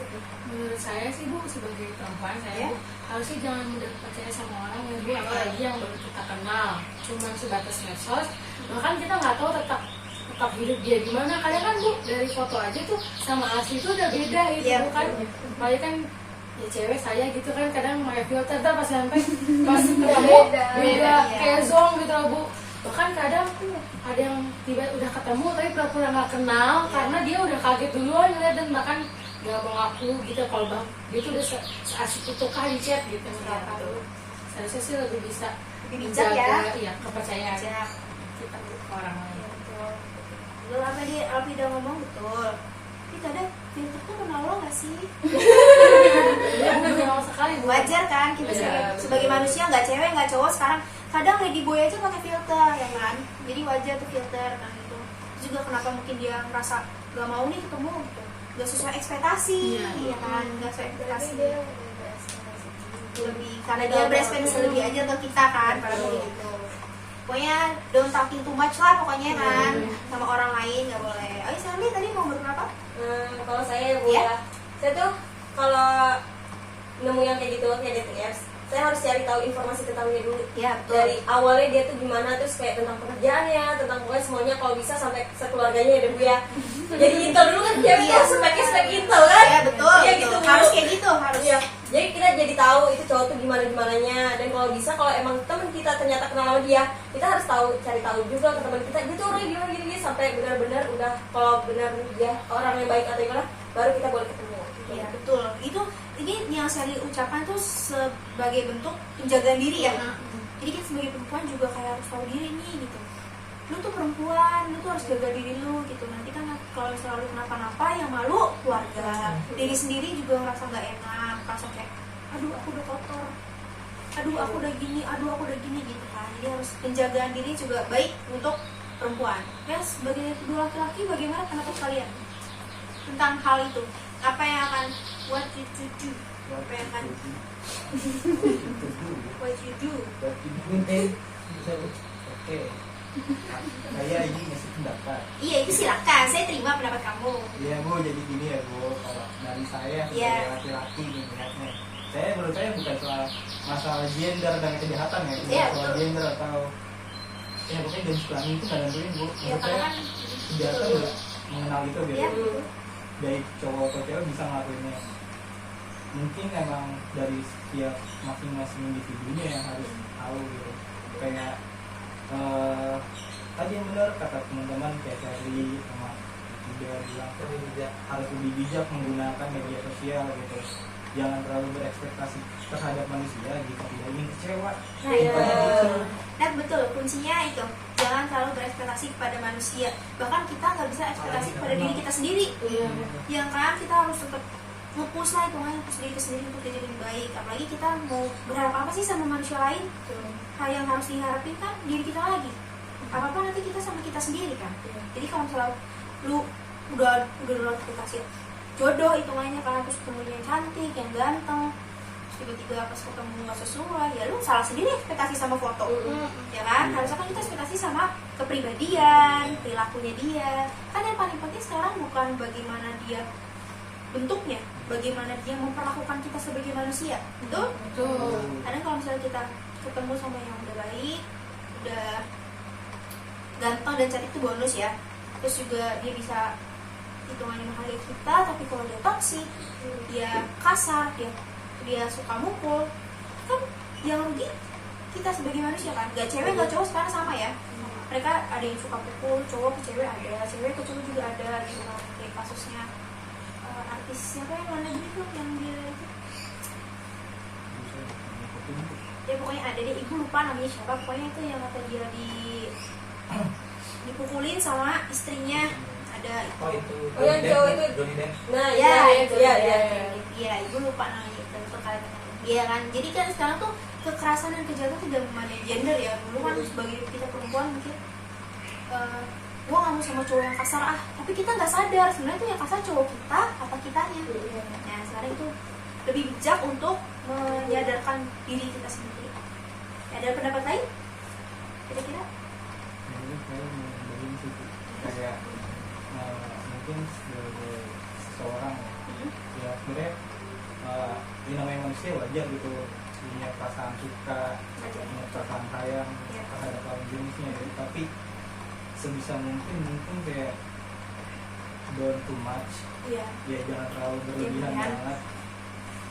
Menurut saya sih Bu, sebagai perempuan Ya. saya Bu, harusnya jangan mudah percaya sama orang ya Bu, apalagi yang baru kita kenal cuma sebatas medsos, bahkan kita nggak tahu tetap hidup dia gimana. Kadang kan Bu, dari foto aja tuh sama asli itu udah beda gitu Ya, Bu kan. Apalagi kan ya cewek saya gitu kan kadang pakai filter tuh pas sampai pas ketemu beda Iya. kayak zong gitu loh Bu. Bahkan kadang ada yang tiba udah ketemu tapi pura-pura nggak kenal karena dia udah kaget duluan ngeliat dan bahkan nggak mau ngaku gitu kalau bang dia tuh udah seasik itu kah di chat gitu misalkan. Seharusnya sih lebih bisa Lebih bijak ya. Iya, kepercayaan Bijak. kita ke orang lain. Ya, betul. Betul apa dia Alfida ngomong betul. Tapi kadang filter tuh menolong nggak sih? Benar sekali Bu. Wajar kan kita sebagai manusia, nggak cewek nggak cowok sekarang kadang ladyboy aja pakai filter ya kan, jadi wajar tuh filter kan gitu. Terus juga kenapa mungkin dia ngerasa nggak mau nih ketemu gitu, nggak sesuai ekspektasi, ya kan, nggak sesuai ekspektasi, lebih karena dia berespektasi lebih aja ke kita kan, pada gitu. Pokoknya don't talking too much lah pokoknya kan, sama orang lain nggak boleh. Oh Sally tadi mau berapa? Kalau saya Bu Ya. ya, saya tuh kalau nemu yang kayak gitu kayak dating apps, saya harus cari tahu informasi tentang dia dulu. Ya betul. Dari awalnya dia tuh gimana, terus kayak tentang pekerjaannya, tentang pokoknya semuanya, kalau bisa sampai sekeluarganya ya Bu ya. Jadi intel dulu kan, cewek Iya. tuh speknya spek intel kan? Ya betul. Iya betul. gitu Bu. Harus kayak gitu harus. Iya. Jadi kita jadi tahu itu cowok tuh gimana-gimananya, dan kalau bisa kalau emang teman kita ternyata kenal sama dia, kita harus cari tahu juga ke teman kita, dia tuh orangnya gimana sampai benar-benar udah kalau benar dia orang yang baik atau gimana, baru kita boleh ketemu. Iya betul. Itu ini yang Sally ucapkan tuh sebagai bentuk penjagaan diri ya. Jadi kita sebagai perempuan juga kayak harus tahu diri nih gitu. Lu tuh perempuan, lu tuh harus jaga diri lu gitu. Nanti kan kalau misalnya lu kenapa-napa yang malu keluarga, diri sendiri juga ngerasa nggak enak, merasa kayak aduh aku udah kotor, aduh aku udah gini gitu kan. Jadi harus penjagaan diri juga baik untuk perempuan. Ya sebagai kedua laki-laki bagaimana pendapat kalian tentang hal itu? Apa yang akan what you to do? Apa yang akan what you do? Oke. Saya ini ngasih pendapat. Iya itu silakan, saya terima pendapat kamu. Iya Bu, jadi gini ya Bu, kalau dari saya Iya. sebagai laki-laki nih melihatnya, menurut saya bukan soal masalah gender dan kejahatan ya, bukan Iya, soal betul. gender atau ya pokoknya garis kelamin itu nggak nentuin Bu. Ya Menurut karena saya kan kejahatan udah mengenal itu gitu. Iya. Baik cowok atau cewek bisa ngelakuinnya. Mungkin emang dari setiap masing-masing individunya yang harus tahu gitu. Kayak tadi yang benar kata teman-teman kayak Sally sama juga bilang Lebih bijak. harus lebih bijak menggunakan media sosial gitu. Jangan terlalu berekspektasi terhadap manusia jika tidak ingin kecewa. Nah, iya. Intinya gitu. Nah betul, kuncinya itu jangan terlalu berekspektasi kepada manusia. Bahkan kita nggak bisa ekspektasi kepada diri kita sendiri. Iya. Yang kan kita harus tetap nge-push lah itu push diri sendiri untuk jadi lebih baik. Apalagi kita mau berharap apa sih sama manusia lain? Hal yang harus diharapin kan diri kita lagi. Apa nanti kita sama kita sendiri kan. Jadi kalau misalnya lu udah ekspektasi jodoh hitungannya karena terus ketemunya yang cantik, yang ganteng, terus tiba-tiba pas ketemu nggak sesuai, ya lu salah sendiri ekspektasi sama foto, ya kan? Harusnya kan kita ekspektasi sama kepribadian, perilakunya dia. Kan yang paling penting sekarang bukan bagaimana dia bentuknya, bagaimana dia memperlakukan kita sebagai manusia, betul? Kadang kalau misalnya kita ketemu sama yang udah baik, udah ganteng dan cantik itu bonus ya. Terus juga dia bisa hitungannya menghargai kita, tapi kalau dia toksik, dia kasar, dia suka mukul, kan yang rugi kita sebagai manusia kan. Gak cewek gak cowok sekarang sama ya. Mereka ada yang suka pukul, cowok ke cewek ada, cewek ke cowok juga ada gitu kan. Kayak kasusnya artis siapa yang mana gitu yang dia itu, ya pokoknya ada deh, ibu lupa namanya siapa, pokoknya itu yang kata dia dipukulin sama istrinya. Ada itu. Oh itu. Oh yang cowok itu. Johnny Depp. Nah, Ya, itu ya. iya, ibu lupa namanya itu terkait dengan dia kan. Jadi kan sekarang tuh kekerasan dan kejahatan tuh udah memandang gender ya. Dulu kan sebagai kita perempuan mungkin gua nggak mau sama cowok yang kasar tapi kita nggak sadar sebenarnya tuh yang kasar cowok kita apa kitanya. Nah sekarang itu lebih bijak untuk menyadarkan diri kita sendiri. Ada pendapat lain? Kira-kira? Jadi saya mau begini sih, kayak mungkin sebagai seseorang ya sebenarnya ini namanya manusia wajar gitu punya perasaan suka, punya perasaan sayang terhadap lawan jenisnya ya. Tapi sebisa mungkin kayak don't too much, ya jangan terlalu berlebihan banget.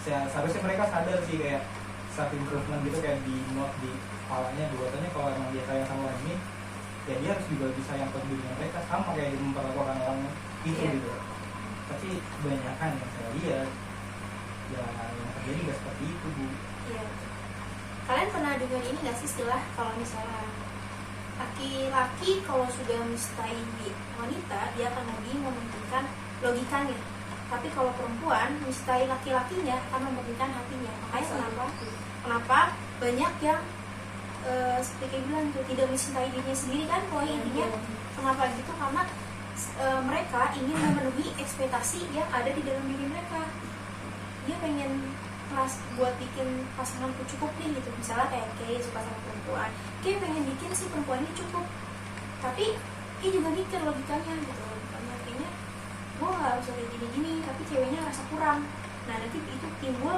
Seharusnya mereka sadar sih kayak self improvement gitu, kayak di note di kepalanya bahwasanya kalau emang dia sayang sama orang ini, ya dia harus juga bisa sayang ke dirinya mereka sama kayak dia memperlakukan orang itu gitu. Tapi kebanyakan yang saya lihat ya yang terjadi nggak seperti itu, Bu. Iya. Kalian pernah dengar ini nggak sih istilah kalau misalnya laki-laki kalau sudah mencintai wanita dia akan lebih mementingkan logikanya, tapi kalau perempuan mencintai laki-lakinya akan mementingkan hatinya. Makanya kenapa banyak yang seperti bilang itu tidak mencintai dirinya sendiri kan, kalau intinya kenapa gitu, karena mereka ingin memenuhi ekspektasi yang ada di dalam diri mereka. Dia pengen buat bikin pasanganku cukup nih gitu, misalnya kayak Kay suka sama perempuan, Kay pengen bikin si perempuan ini cukup, tapi Kay juga mikir logikanya gitu, logikanya kayaknya gue gak harus kayak gini-gini, tapi ceweknya rasa kurang. Nah nanti itu timbul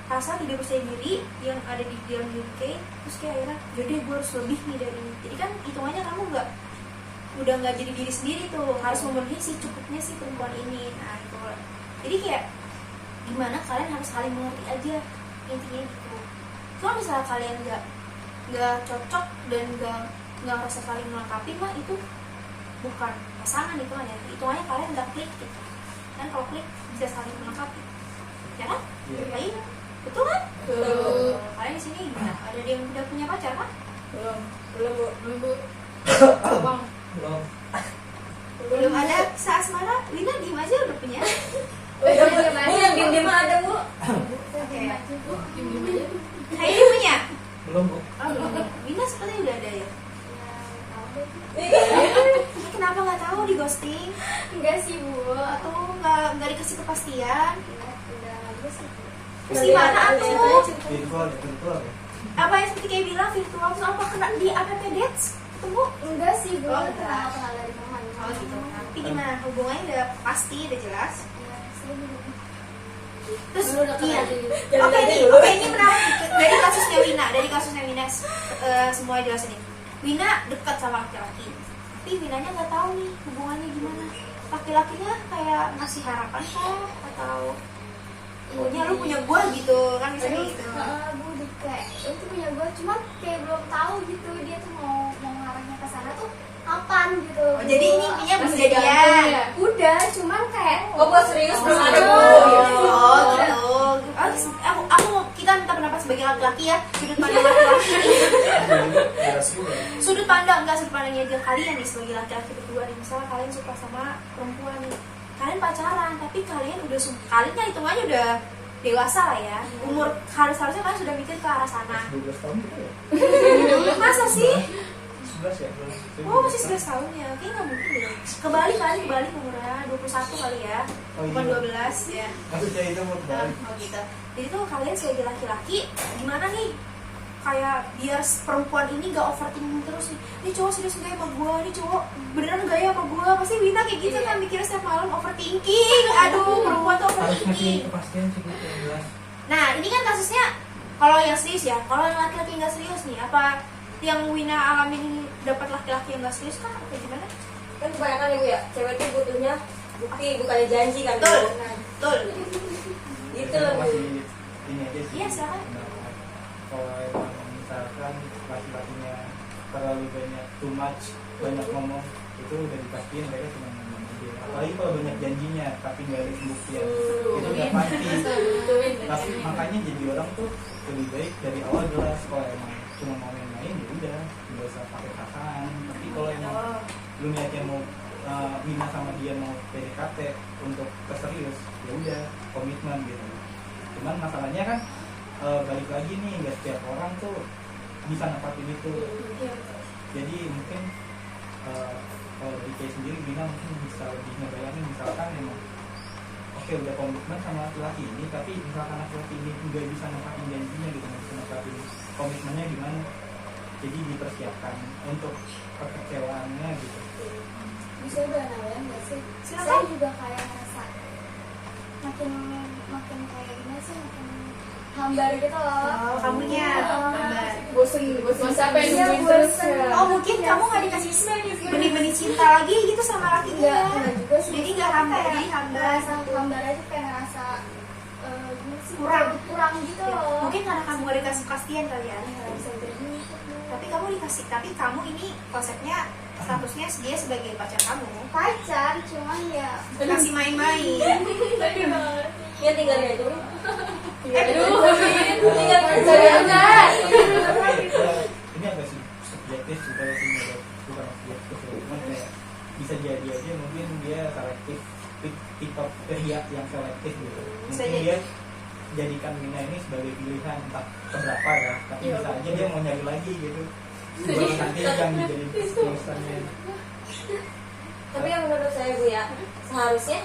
rasa tidak percaya diri yang ada di dalam diri Kay, terus kayak akhirnya jadi gue harus lebih nih dari ini. Jadi kan hitungannya kamu udah nggak jadi diri sendiri tuh, harus memenuhi si cukupnya si perempuan ini. Nah itu jadi kayak gimana kalian harus saling mengerti aja, intinya gitu. Kalau misalnya kalian nggak cocok dan nggak merasa saling melengkapi mah itu bukan pasangan, itu hanya kalian nggak klik gitu. Dan kalau klik bisa saling melengkapi, ya kan? Baik, betul kan? Kalian di sini gimana? Ada yang udah punya pacar kan? Belum bu. Belum ada saat mana? Wina diem aja udah punya. Bu yang diem ada bu. Kayaknya punya. Belum, Bu. Oh, belum. Wina sepertinya udah ada ya. Kenapa nggak tahu di ghosting? Enggak sih bu, Atau nggak dikasih kepastian? udah bagus sih bu. Terus gimana tuh? Virtual ya. Apa yang seperti kayak bilang virtual, terus apa kena di app dates? Ketemu? Enggak sih bu, Oh, kenal dari teman. Oh gitu. Tapi gimana? Hubungannya udah pasti, udah jelas. Iya, sih bu. Terus Dulu udah iya. kenal Oke ini menarik dari kasusnya Wina semua jelas nih. Wina dekat sama laki-laki, tapi Winanya nggak tahu nih hubungannya gimana. Laki-lakinya kayak ngasih harapan kah atau pokoknya lu punya gua gitu kan, bisa kayak gitu. Bu kayak itu punya gue, cuma kayak belum tahu gitu dia tuh mau ngarahnya ke sana tuh kapan gitu. Oh, jadi ini intinya Masih berjadian. gantung ya? Udah, cuman kayak Buat serius belum ada bu. Oh gitu. Kita minta pendapat sebagai laki-laki ya, sudut pandang laki-laki. Sudut pandangnya aja kalian nih sebagai laki-laki berdua nih. Misalnya kalian suka sama perempuan nih, kalian pacaran tapi kalian udah kalian kan hitungannya udah dewasa lah ya, umur harusnya kalian sudah mikir ke arah sana. 12 tahun gitu ya? Masa sih? 11 ya? Oh masih 11 tahun ya, kayaknya nggak mungkin deh. Kebalik umurnya 21 kali ya, Oh, bukan iya. 12 ya. Maksudnya itu mau balik. Oh gitu. Jadi tuh kalian sebagai laki-laki gimana nih? Kayak biar perempuan ini gak overthinking terus nih. Ini cowok serius gaya sama gue, ini cowok beneran gaya sama gue. Pasti Wina kayak gitu kan mikirnya setiap malam overthinking. Aduh, perempuan tuh Harus ngasih overthinking. kepastian sih gitu yang jelas. Nah ini kan kasusnya kalau yang serius ya. Kalau yang laki-laki nggak serius nih, apa yang Wina alamin ini dapat laki-laki yang nggak serius kan? Atau gimana? Kan kebanyakan ya Bu ya, cewek tuh butuhnya bukti bukannya janji kan. Betul, Bu? betul. Gitu loh Bu. Masih ini aja sih. Iya, silakan. pendapat. Kalau emang misalkan laki-lakinya terlalu banyak ngomong, itu udah dipastiin mereka cuma ngomong aja. Apalagi kalau banyak janjinya tapi nggak ada pembuktian, itu udah pasti. Tapi makanya jadi orang tuh lebih baik dari awal jelas. Kalau emang cuma mau main-main ya udah, nggak usah pakai pasangan. Tapi kalau emang lu niatnya mau Mina sama dia mau PDKT untuk keserius, ya udah komitmen gitu. Cuman masalahnya kan balik lagi nih, nggak setiap orang tuh bisa nepatin itu. Jadi mungkin kalau dari kayak sendiri Mina mungkin bisa lebih ngebayangin misalkan emang oke udah komitmen sama laki-laki ini, tapi misalkan laki-laki ini nggak bisa nepatin janjinya gitu, nggak bisa nepatin komitmennya gimana, jadi dipersiapkan untuk kekecewaannya gitu. Bisa udah namanya nggak sih? Silakan. Saya juga kayak ngerasa makin kayak gimana sih, makin hambar gitu loh. Oh, kamunya hambar. Bosen siapa yang Iya, nungguin terus bosen. ya? Oh mungkin kamu nggak dikasih benih-benih cinta lagi gitu sama lakinya. Enggak juga sih. Jadi nggak hambar, Kayak jadi hambar. ngerasa hambar aja, kayak ngerasa gimana sih, kurang gitu Ya, loh. mungkin karena kamu gak dikasih kepastian kali ya. Nggak bisa jadi. Tapi kamu dikasih, tapi kamu ini konsepnya statusnya dia sebagai pacar kamu. Pacar cuman ya Kasih main-main. Ya tinggalin aja Bu. tinggal kerja aja. Tapi ini agak subjektif juga sih, bukan subjektif ya, cuman kayak bisa jadi aja mungkin dia selektif, tipe pria yang selektif gitu. Bisa Mungkin jadi. dia jadikan Mina ini sebagai pilihan entah keberapa ya, tapi bisa aja dia mau nyari lagi gitu. Baru nanti yang dijadiin terusannya. Tapi yang menurut saya Bu ya, seharusnya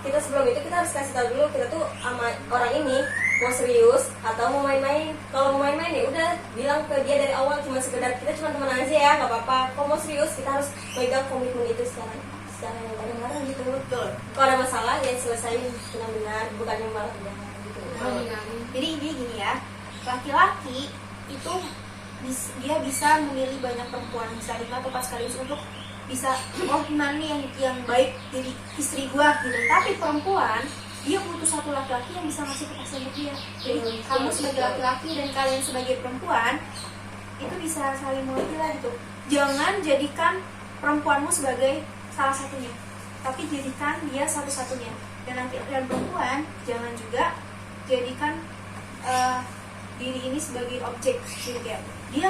kita sebelum itu kita harus kasih tahu dulu kita tuh sama orang ini mau serius atau mau main-main. Kalau mau main-main ya udah bilang ke dia dari awal, cuma sekedar kita cuma teman aja ya, nggak apa-apa. Kalau mau serius kita harus pegang komitmen itu secara yang bareng-bareng gitu. Betul. Kalau ada masalah ya selesaiin dengan benar, bukan yang malah jangan gitu. Jadi ini gini ya, laki-laki itu dia bisa memilih banyak perempuan, bisa 5 atau 4 sekaligus untuk bisa gimana nih yang baik jadi istri gua gitu. Tapi perempuan dia butuh satu laki-laki yang bisa ngasih kepastian untuk dia. Jadi kamu sebagai laki-laki dan kalian sebagai perempuan itu bisa saling mengerti lah gitu. Jangan jadikan perempuanmu sebagai salah satunya, tapi jadikan dia satu-satunya. Dan perempuan jangan juga jadikan diri ini sebagai objek. Jadi kayak dia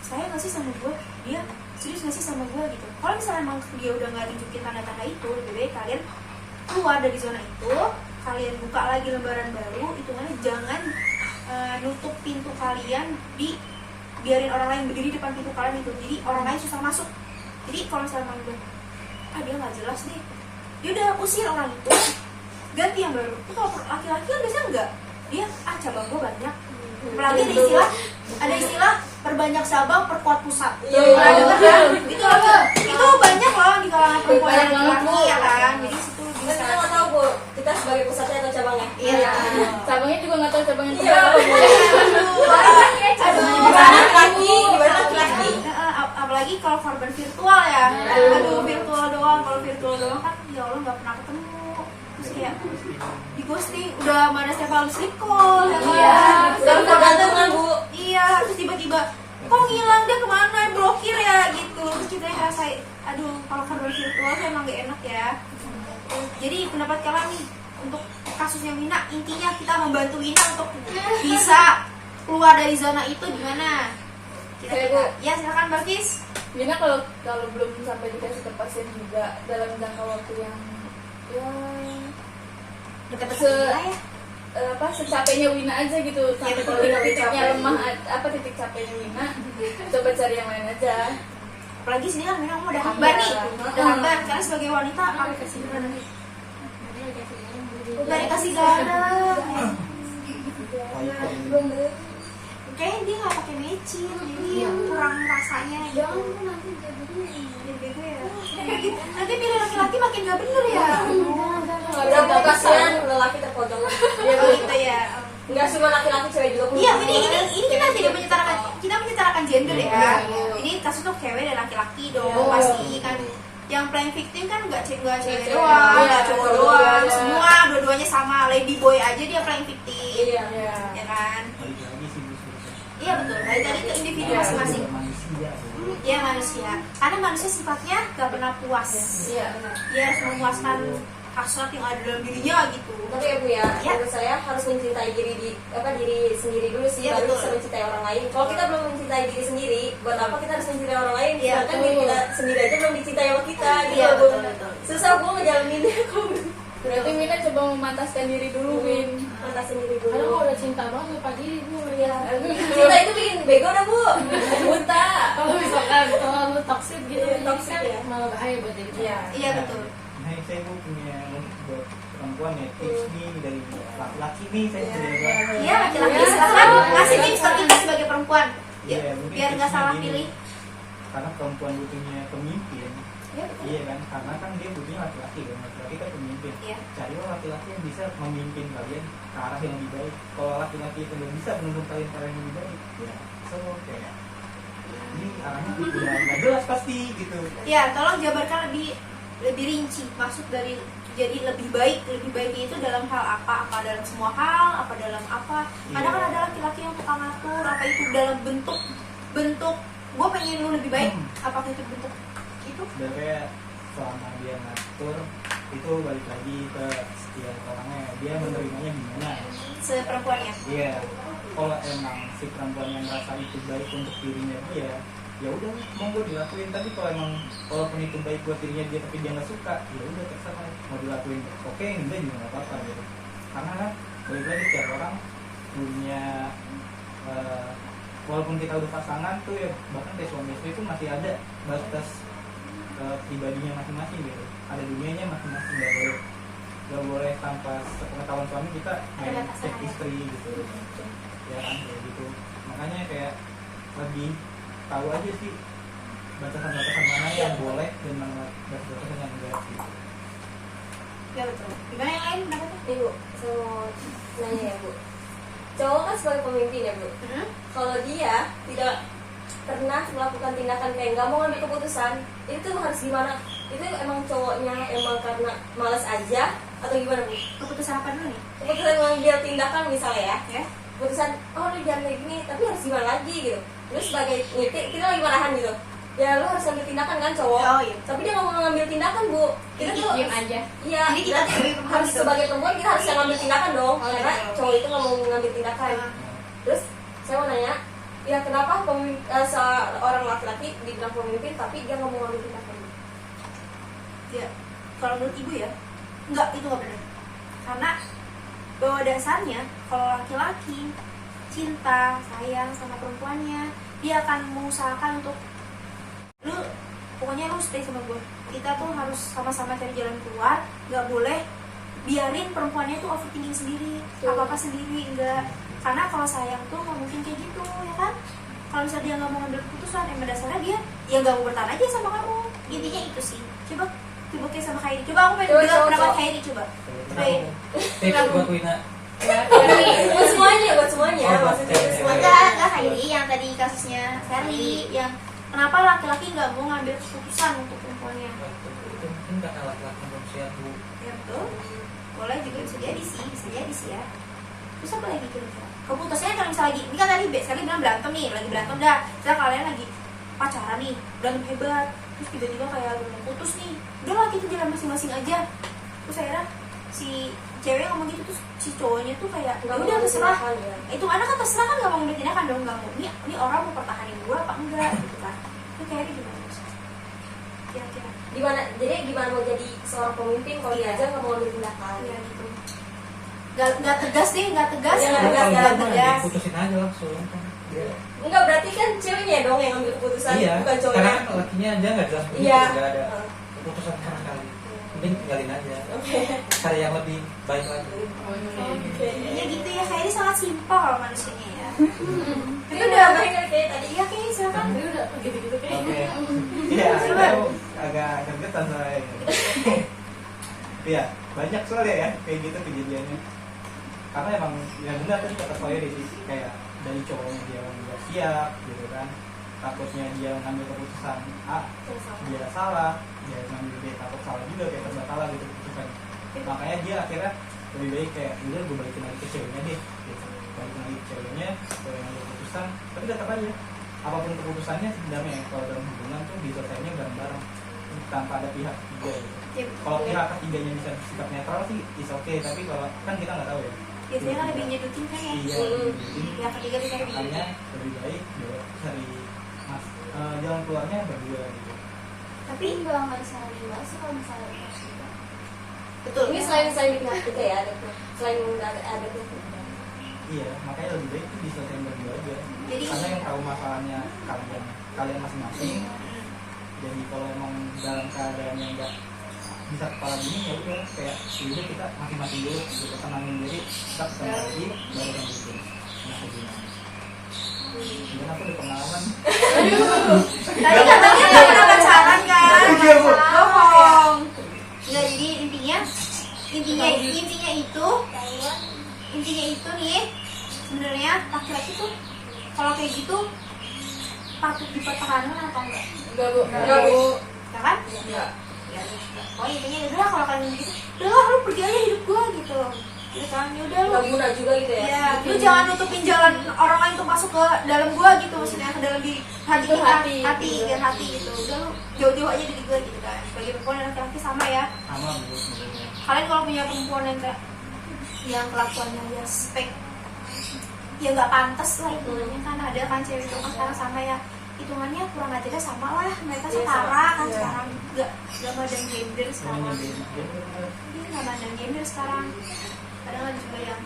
sayang nggak sih sama gue, dia serius nggak sih sama gue gitu. Kalau misalnya emang dia udah nggak tunjukin tanda-tanda itu, lebih baik kalian keluar dari zona itu, kalian buka lagi lembaran baru. Hitungannya jangan nutup pintu kalian, biarin orang lain berdiri depan pintu kalian itu, jadi orang lain susah masuk. Jadi kalau misalnya emang udah dia nggak jelas deh, dia udah usir orang itu, ganti yang baru. Itu kalau laki-laki kan biasanya enggak, dia cabang gue banyak. Apalagi ada istilah perbanyak cabang perkuat pusat. Pernah dengar kan? Itu banyak loh di kalangan perempuan dan laki-laki ya kan. Jadi situ Tapi bisa. kita nggak tahu Bu, kita sebagai pusatnya atau cabangnya. Iya. Cabangnya juga nggak tahu cabangnya Iya. Laki-laki, gimana laki-laki? Apalagi kalau korban virtual ya. Aduh, virtual doang. Kalau virtual doang kan ya Allah nggak pernah ketemu. Terus kayak di ghosting, udah mana setiap kali sleep call ya kan? Iya, udah tergantung kan Bu. Iya, terus tiba-tiba kok ngilang, dia kemana, blokir ya gitu. Terus kita ngerasa, aduh kalau korban virtual tuh emang gak enak ya. Jadi pendapat kalian nih untuk kasusnya Mina, intinya kita membantu Mina untuk bisa keluar dari zona itu gimana? Kira-kira. Ya silakan Barkis. Mina kalau belum sampai dikasih kepastian juga dalam jangka waktu yang Dekat-dekat Se- inilah ya. Secapeknya Wina aja gitu, sampai betul, titiknya capek. lemah, titik capeknya Wina, coba cari yang lain aja. Apalagi sini kan memang udah hambar nih, udah hambar. Karena sebagai wanita Ada kasih garam. udah dikasih garam. Kayaknya dia nggak pakai mecin, jadi kurang rasanya. Jangan nanti jadinya Jadi bego ya. Nanti pilih laki-laki makin nggak bener ya. Udah kasihan lelaki terpojok. Ya gitu ya. Enggak cuma laki-laki, cewek juga. Iya, ini kita tidak menyetarakan gender ya. Ini kasus tuh cewek dan laki-laki dong, pasti kan. Yang playing victim kan nggak cewek doang, nggak cowok doang, semua dua-duanya sama. Lady boy aja dia playing victim, Iya. ya kan? balik lagi sih Bu. Iya betul. Balik lagi ke individu masing-masing. Manusia Bu. Iya manusia. Karena manusia sifatnya nggak pernah puas. Iya. Dia harus memuaskan hasrat yang ada dalam dirinya gitu. Tapi ya Bu ya, Ya. menurut saya harus mencintai diri sendiri dulu sih, Iya, baru betul. bisa mencintai orang lain. Kalau kita belum mencintai diri sendiri, buat apa kita harus mencintai orang lain? Iya, Sedangkan betul. diri kita sendiri aja belum dicintai sama kita, gitu Iya, loh, Bu. betul. Susah Bu ngejalaninnya kalau Berarti Wina coba memantaskan diri dulu, Win. mantasin diri Karena dulu. kalau udah cinta banget lupa diri Bu. Iya. Cinta itu bikin bego dah Bu. Buta. Kalau misalkan terlalu toxic gitu, Iya, jadi toxic kan ya. malah bahaya buat diri kita. Iya. Iya betul. Nah, saya Bu punya buat perempuan ya tips nih dari laki-laki nih saya Iya. sebenarnya. Iya laki-laki silakan ngasih tips ke kita sebagai perempuan. Iya, Ya, mungkin biar nggak tipsnya salah gini. pilih. Karena perempuan butuhnya pemimpin. Iya betul. Iya kan, karena kan dia butuhnya laki-laki kan, laki-laki kan pemimpin. Iya. Carilah laki-laki yang bisa memimpin kalian ke arah yang lebih baik. Kalau laki-laki itu belum bisa menuntun kalian ke arah yang lebih baik, ya so kayak ini arahnya udah nggak jelas pasti gitu. Ya, tolong jabarkan lebih rinci maksud dari jadi lebih baik itu dalam hal apa dalam semua hal, apa dalam apa. Kadang kan ada laki-laki yang tukang ngatur, apa itu dalam bentuk gue pengen lu lebih baik, apakah itu bentuk itu? Sebenarnya selama dia ngatur itu balik lagi ke setiap orangnya, dia menerimanya gimana. Seperempuannya. Iya, kalau emang si perempuan yang merasa itu baik untuk dirinya dia, ya udah monggo dilakuin. Tapi kalau emang walaupun itu baik buat dirinya dia tapi dia nggak suka, ya udah terserah mau dilakuin. Oke, enggak juga nggak apa-apa gitu. Karena kan balik lagi tiap orang punya walaupun kita udah pasangan tuh ya, bahkan kayak suami istri itu masih ada batas pribadinya masing-masing gitu. Ada dunianya masing-masing, nggak boleh tanpa sepengetahuan suami kita main Ada batasan cek ya. istri gitu. Ya kan kayak gitu. Makanya kayak lebih tahu aja sih batasan-batasan mana yang boleh dan mana batasan yang enggak gitu. Ya betul. Gimana yang lain pendapatnya? Nih Bu, saya mau nanya ya Bu. Cowok kan sebagai pemimpin ya Bu. Kalau dia tidak pernah melakukan tindakan kayak nggak mau ngambil keputusan, itu harus gimana? Itu emang cowoknya emang karena malas aja atau gimana Bu? Keputusan apa dulu nih? Keputusan mengambil tindakan misalnya ya, Ya. keputusan oh lu jangan kayak gini, tapi harus gimana lagi gitu. Terus sebagai nyetik kita lagi marahan gitu, ya lu harus ambil tindakan kan cowok. Oh, iya. Tapi dia nggak mau ngambil tindakan Bu. Kita tuh Diam aja. iya, Jadi kita kita sebagai perempuan harus gitu. sebagai perempuan kita harus yang ngambil tindakan dong, Oh, karena iya. cowok itu nggak mau ngambil tindakan. Terus saya mau nanya, ya kenapa seorang laki-laki dibilang pemimpin tapi dia nggak mau ngambil tindakan? Ya, kalau menurut ibu ya, enggak, itu nggak benar. Karena bahwa dasarnya kalau laki-laki cinta, sayang sama perempuannya, dia akan mengusahakan untuk lu, pokoknya lu stay sama gue. Kita tuh harus sama-sama cari jalan keluar, nggak boleh biarin perempuannya tuh overthinking sendiri, apa-apa sendiri, enggak. Karena kalau sayang tuh nggak mungkin kayak gitu, ya kan? Kalau misalnya dia nggak mau ngambil keputusan, emang dasarnya dia ya nggak mau bertahan aja sama kamu. Intinya itu sih. Coba kayak sama Khairi. Coba aku pengen dengar pendapat Khairi coba. Baik. Tips buat Wina. Buat semuanya, buat semuanya, Oh, maksudnya oke. buat semuanya. Enggak Khairi yang tadi kasusnya Sally yang kenapa laki-laki nggak mau ngambil keputusan untuk perempuannya? Itu mungkin karena laki-laki belum siap Bu. Ya betul. Boleh juga bisa jadi sih ya. Terus apa lagi kira-kira? Keputusannya kalau misalnya lagi, ini kan tadi sekali bilang berantem nih, lagi berantem dah. Misalnya kalian lagi pacaran nih, berantem hebat, terus tiba-tiba kayak belum putus nih. Udah lah kita jalan masing-masing aja. Terus akhirnya si cewek ngomong gitu, terus si cowoknya tuh kayak Nggak mau udah ngambil terserah. tindakan, ya. Itu anak kan terserah kan nggak mau ngambil tindakan dong, nggak mau. Ini orang mau pertahanin gue apa enggak gitu kan? Itu kayak gimana? kira-kira? Gimana mau jadi seorang pemimpin kalau dia aja nggak mau dipindahkan? Iya gitu. Nggak tegas deh, nggak tegas, Iya, nggak nggak tegas, tegas. nggak tegas. putusin aja langsung kan. Enggak, berarti kan ceweknya dong yang ambil keputusan, Iya, bukan karena cowoknya. kan lakinya dia nggak jelas begitu, Iya. nggak ada keputusan sama sekali. Mending tinggalin aja. Oke. Cari yang lebih baik lagi. Iya gitu ya, kayak ini sangat simpel kalau manusianya ya. Tapi udah baik kayak tadi. Iya kayak silakan. Tapi udah gitu-gitu kayak Oke. Iya, aku agak gergetan soalnya. Iya, banyak soalnya ya kayak gitu kejadiannya. Karena emang ya benar tadi kata Soyri sih, kayak dari cowoknya dia nggak siap gitu kan. Takutnya dia ngambil keputusan A, dia salah, dia ngambil B takut salah juga kayak serba salah gitu keputusan. Makanya dia akhirnya lebih baik kayak udah gue balikin lagi ke ceweknya deh gitu. Balikin lagi ke ceweknya, cewek yang ngambil keputusan, tapi tetap aja apapun keputusannya sebenarnya kalau dalam hubungan tuh diselesaikannya bareng-bareng tanpa ada pihak ketiga gitu. Ya, Kalau pihak ketiganya bisa bersikap netral sih is oke, tapi kalau kan kita nggak tahu ya. biasanya kan lebih nyedutin kan ya. Iya, jadi Yang ketiga bisa lebih makanya lebih baik ya, cari jalan keluarnya berdua gitu. Tapi nggak disalah juga sih kalau misalnya itu juga. betul. Ini selain di pihak kita ya, selain ada pihak kita. Iya, makanya lebih baik itu diselesaikan berdua aja. Jadi- karena yang tahu masalahnya kalian masing-masing. Jadi kalau emang dalam keadaan yang nggak bisa kepala dingin ya udah kayak udah kita masing-masing dulu gitu, tenangin diri, kita ketemu lagi baru lanjutin. Nah, gimana? Dan aku udah pengalaman. Tadi katanya nggak pernah pacaran kan? Iya, Bu. Bohong. Nggak, jadi intinya itu nih sebenarnya laki-laki tuh kalau kayak gitu patut dipertahankan atau enggak? Enggak, Bu. Ya kan? Enggak. Ya, oh intinya udah kalau kalian gitu, udah lu pergi aja hidup gua gitu. Ya kan, ya udah lu. Enggak guna juga gitu ya. Ya, lu jangan nutupin jalan orang lain untuk masuk ke dalam gua gitu, maksudnya ke dalam di hati Ke kita, hati. biar hati gitu. Udah lu jauh-jauh aja dari gua gitu kan. Sebagai perempuan dan laki-laki sama ya. Sama bu sebenarnya. Kalian kalau punya perempuan yang kayak yang kelakuannya ya spek ya nggak pantas lah hitungannya kan ada kan cewek cowok sekarang sama ya hitungannya kurang ajarnya sama lah mereka Iya, setara sama. kan Iya. sekarang nggak mandang gender sekarang Namanya ini nggak mandang gender sekarang kadang ada juga yang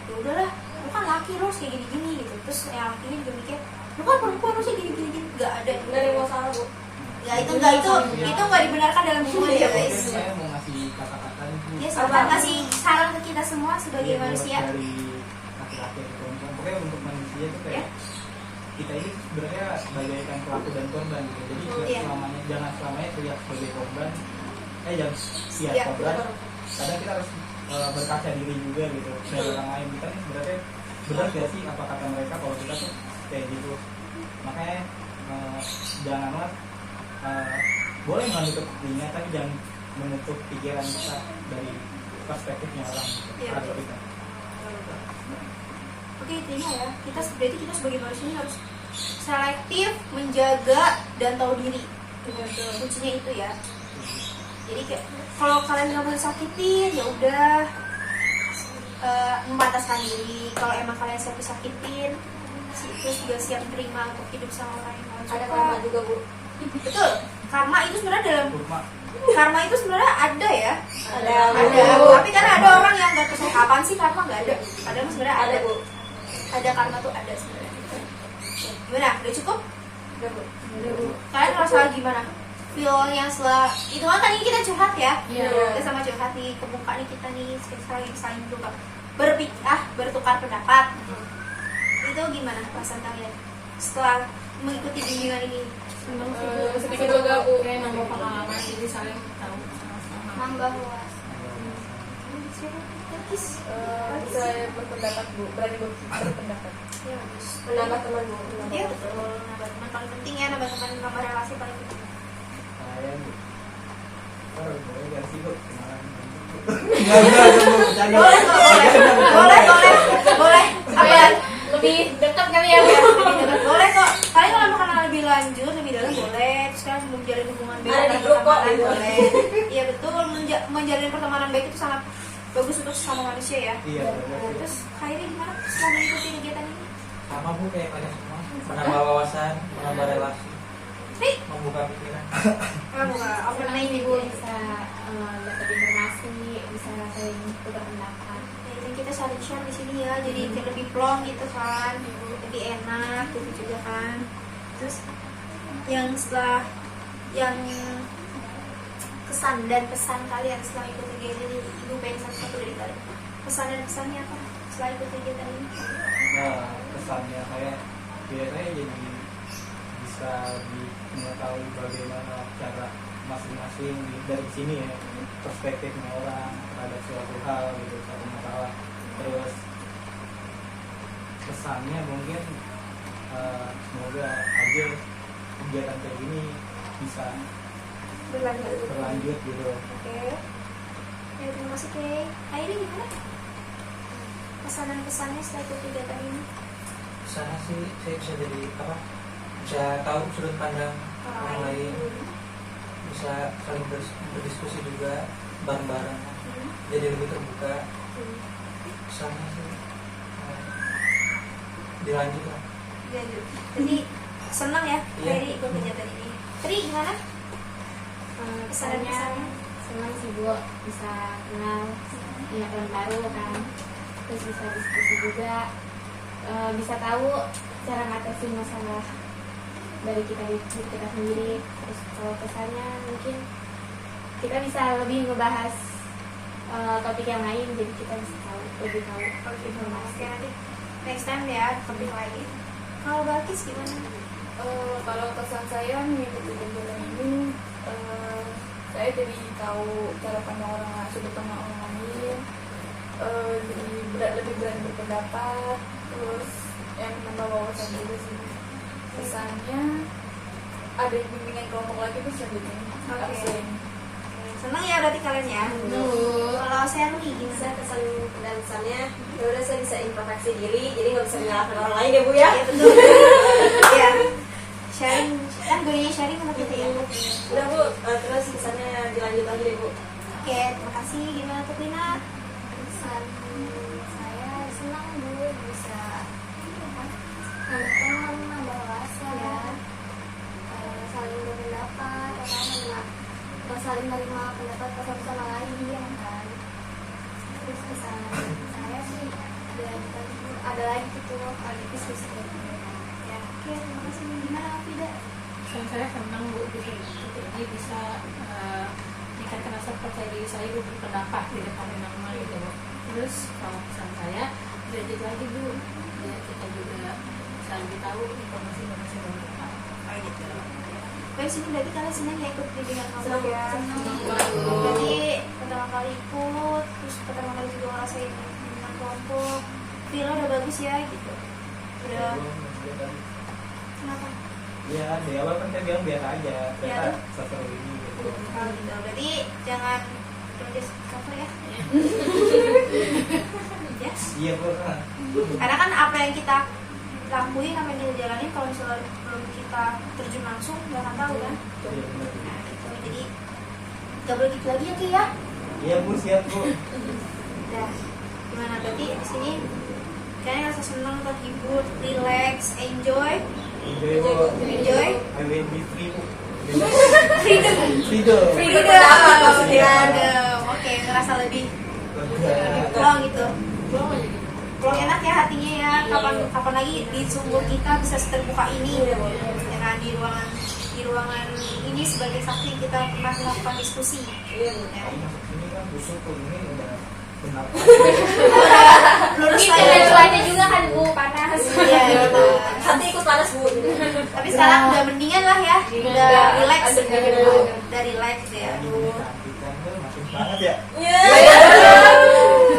ya udahlah lu kan laki lu harus kayak gini-gini gitu terus yang lakinya juga mikir lu kan perempuan harusnya gini-gini nggak ada Enggak ada yang mau salah, Bu. ya itu nggak dibenarkan dalam hubungan ya guys saya mau ngasih kata-kata nih Bu. ya silakan kasih saran ke kita semua sebagai Iya, buat manusia dari laki-laki atau perempuan pokoknya untuk manusia tuh kayak Ya. kita ini sebenarnya bagaikan pelaku dan korban gitu jadi Iya. jangan selamanya terlihat sebagai korban jangan Iya, korban betul. kadang kita harus berkaca diri juga gitu dari orang lain kita nih sebenarnya benar gak sih apa kata mereka kalau kita tuh kayak gitu makanya janganlah boleh menutup telinga tapi jangan menutup pikiran kita dari perspektifnya orang gitu, Iya, terhadap betul. kita. Oke intinya ya berarti kita sebagai manusia ini harus selektif menjaga dan tahu diri kuncinya itu ya jadi kayak kalau kalian nggak mau sakitin ya udah membataskan diri kalau emang kalian siap disakitin terus juga siap terima untuk hidup sama orang yang kalian Ada suka. karma juga, Bu. Betul karma itu sebenarnya dalam Kurma karma itu sebenarnya ada ya Ada, tapi kan ada orang yang nggak tahu kapan sih karma nggak ada padahal sebenarnya ada Bu. ada karma tuh ada sebenarnya gimana udah cukup Udah, Bu. kalian ngerasa gimana feelnya setelah itu kan tadi kita curhat ya Iya. kita sama curhat nih kebuka nih kita nih sekali saling bertukar pendapat itu gimana perasaan kalian setelah mengikuti bimbingan ini Senang sih Bu. Sedikit juga Bu kayak nambah pengalaman jadi saling tahu sama-sama. nambah luas Bisa berpendapat, Bu. Berani berpendapat. ya bagus Menambah teman, Bu. Iya, betul. Nambah teman paling penting ya, nambah teman, nambah relasi paling penting. saya Bu boleh gak sih Bu kenalan enggak Bu bercanda Boleh, boleh. Apa ya? Lebih dekat kali ya Bu. Boleh kok. Kalian kalau mau kenal lebih lanjut, lebih dalam boleh. Terus kalian mau menjalin hubungan baik Ada di dan grup kok. pertemanan boleh. Iya betul, menjalin pertemanan baik itu sangat bagus untuk sesama manusia ya. iya Nah, terus Khairi gimana setelah mengikuti kegiatan ini? Sama Bu kayak kalian semua menambah wawasan, menambah relasi. membuka pikiran. Buka open mind Ibu ibu. bisa dapat informasi, bisa saling tukar pendapat. Jadi kita saling share di sini ya, jadi kayak lebih plong gitu kan, lebih enak gitu juga kan. Terus yang setelah yang kesan dan pesan kalian setelah ikut kegiatan ini, ibu pengen satu dari kalian. Pesan dan pesannya apa setelah ikut kegiatan ini? Nah, kesannya kayak biasanya jadi bisa mengetahui bagaimana cara masing-masing dari sini ya, perspektifnya orang terhadap suatu hal gitu, suatu masalah. Terus kesannya mungkin semoga aja kegiatan kayak gini bisa berlanjut gitu. Oke. Ya, terima kasih Kay. Airi gimana? Pesan dan pesannya setelah ikut kegiatan ini? Sana sih saya bisa jadi apa? Bisa tahu sudut pandang orang lain, bisa saling berdiskusi juga bareng-bareng, jadi lebih terbuka. Sana sih dilanjut lah. Jadi senang ya Iya. Airi ikut kegiatan ini. Tri gimana? Pesan dan Kesannya pesannya? senang sih Bu, bisa kenal banyak orang baru kan, terus bisa diskusi juga, bisa tahu cara ngatasin masalah dari kita sendiri. Terus kalau kesannya mungkin kita bisa lebih ngebahas topik yang lain, jadi kita bisa lebih tahu informasi. Oke, nanti next time ya topik lain. Kalau Balkis gimana? Kalau kesan saya mengikuti kegiatan ini, saya jadi tahu cara pandang orang, sudut pandang orang lain, jadi lebih berani berpendapat, terus yang menambah wawasan juga sih. Kesannya ada bimbingan kelompok lagi bisa bikin absen. Senang ya berarti kalian ya. Kalau saya Ruli gimana? Saya kesan dan pesannya ya udah saya bisa introspeksi diri, jadi nggak bisa menyalahkan orang lain ya Bu ya. Iya betul. Iya. Sharing kan gunanya sharing sama kita ya. Udah Bu, terus kesannya dilanjut lagi deh Bu. Oke, terima kasih. Gimana tuh Lina? Pesan saya senang Bu bisa nambah teman, nambah wawasan ya, saling berpendapat, saling menerima pendapat satu sama lain kan. Terus pesan saya sih dan ada lagi gitu ada diskusi Ya, oke, terima kasih. Gimana Fida? Dan saya senang Bu jadi bisa meningkatkan rasa percaya diri saya berpendapat di depan nama gitu Bu. Terus kalau pesan saya lanjut lagi Bu, biar kita juga bisa lebih tahu informasi-informasi baru. Oh, gitu. Baik, sini berarti kalian senang ya ikut bimbingan Senang, kelompok ya? senang. Berarti pertama kali ikut, terus pertama kali juga ngerasain bimbingan kelompok. Feel udah bagus ya gitu. Udah. Kenapa? Ya di awal kan saya bilang biasa aja, Iya. ternyata seseru ini gitu. Oh, gitu. Berarti jangan just cover ya. Ya. Iya Bu, kan. Karena kan apa yang kita lakuin, apa yang kita jalanin, kalau misalnya belum kita terjun langsung, nggak akan tahu kan. Iya benar. Nah, gitu. Jadi nggak boleh gitu lagi ya Ki ya. Iya Bu, siap Bu. Udah. Gimana berarti di sini kalian ngerasa senang, terhibur, relax, enjoy, Enjoy Bu. enjoy. I will be free Bu. Freedom. Freedom. Freedom. Oke, ngerasa lebih plong gitu. Plong enak ya hatinya ya. Kapan lagi di sumur kita bisa terbuka ini, ya kan, di ruangan ini sebagai saksi kita pernah melakukan diskusi. Iya Bu. Ya. Ini kan busuk tuh, ini udah benar. Lurus Ini lagi. dengan cuaca juga kan Bu, panas. Iya, gitu. Hati ikut panas Bu. Tapi sekarang udah mendingan lah ya, udah relax, Iya. udah relax ya. Aduh. Cantik kan tuh, makin banget ya.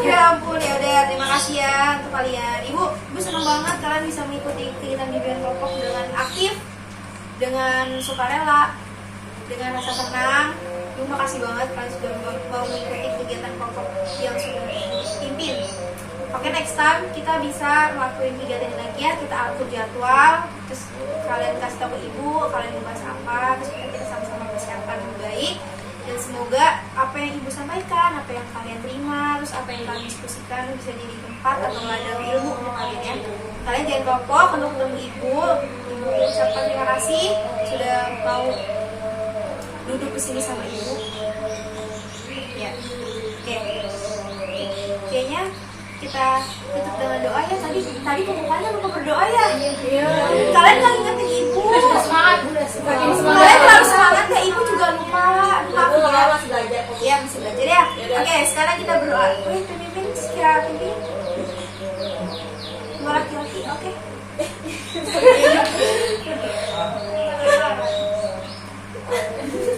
Ya ampun, ya udah, terima kasih ya untuk kalian. Ibu senang banget kalian bisa mengikuti kegiatan bimbingan kelompok dengan aktif, dengan sukarela, dengan rasa senang. Ibu makasih banget kalian sudah mau mengikuti kegiatan kelompok yang sudah pimpin. Oke, next time kita bisa ngelakuin kegiatan ini lagi ya. Kita atur jadwal, terus kalian kasih tahu ibu kalian mau bahas apa, terus kita sama-sama persiapkan dengan baik. Dan semoga apa yang ibu sampaikan, apa yang kalian terima, terus apa yang kalian diskusikan bisa jadi tempat atau ladang ilmu untuk kalian ya. Kalian jangan rokok untuk ketemu ibu mengucapkan terima kasih sudah mau duduk di sini sama ibu. Ya, oke. Kayaknya kita tutup dengan doa ya. Tadi pembukaannya lupa berdoa ya. Iya. Kalian nggak ingetin ibu. Semangat, udah Makin semangat. semangat. Kalian terlalu semangat ya, ibu juga lupa. Maaf Aku ya. masih belajar kok. Iya, masih belajar ya. Yaudah. Oke, sekarang kita berdoa. Wih, pimpin, sekira pimpin. Dua laki-laki, oke.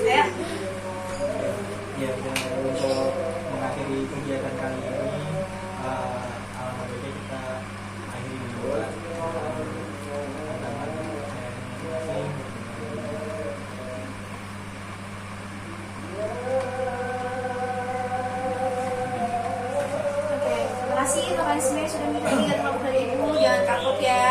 Ya. Ya, dan untuk mengakhiri kegiatan kali ini, alhamdulillah kita akhiri dulu. Oke, terima kasih teman-teman semuanya sudah mendengar ngobrol dari ibu. Jangan takut ya.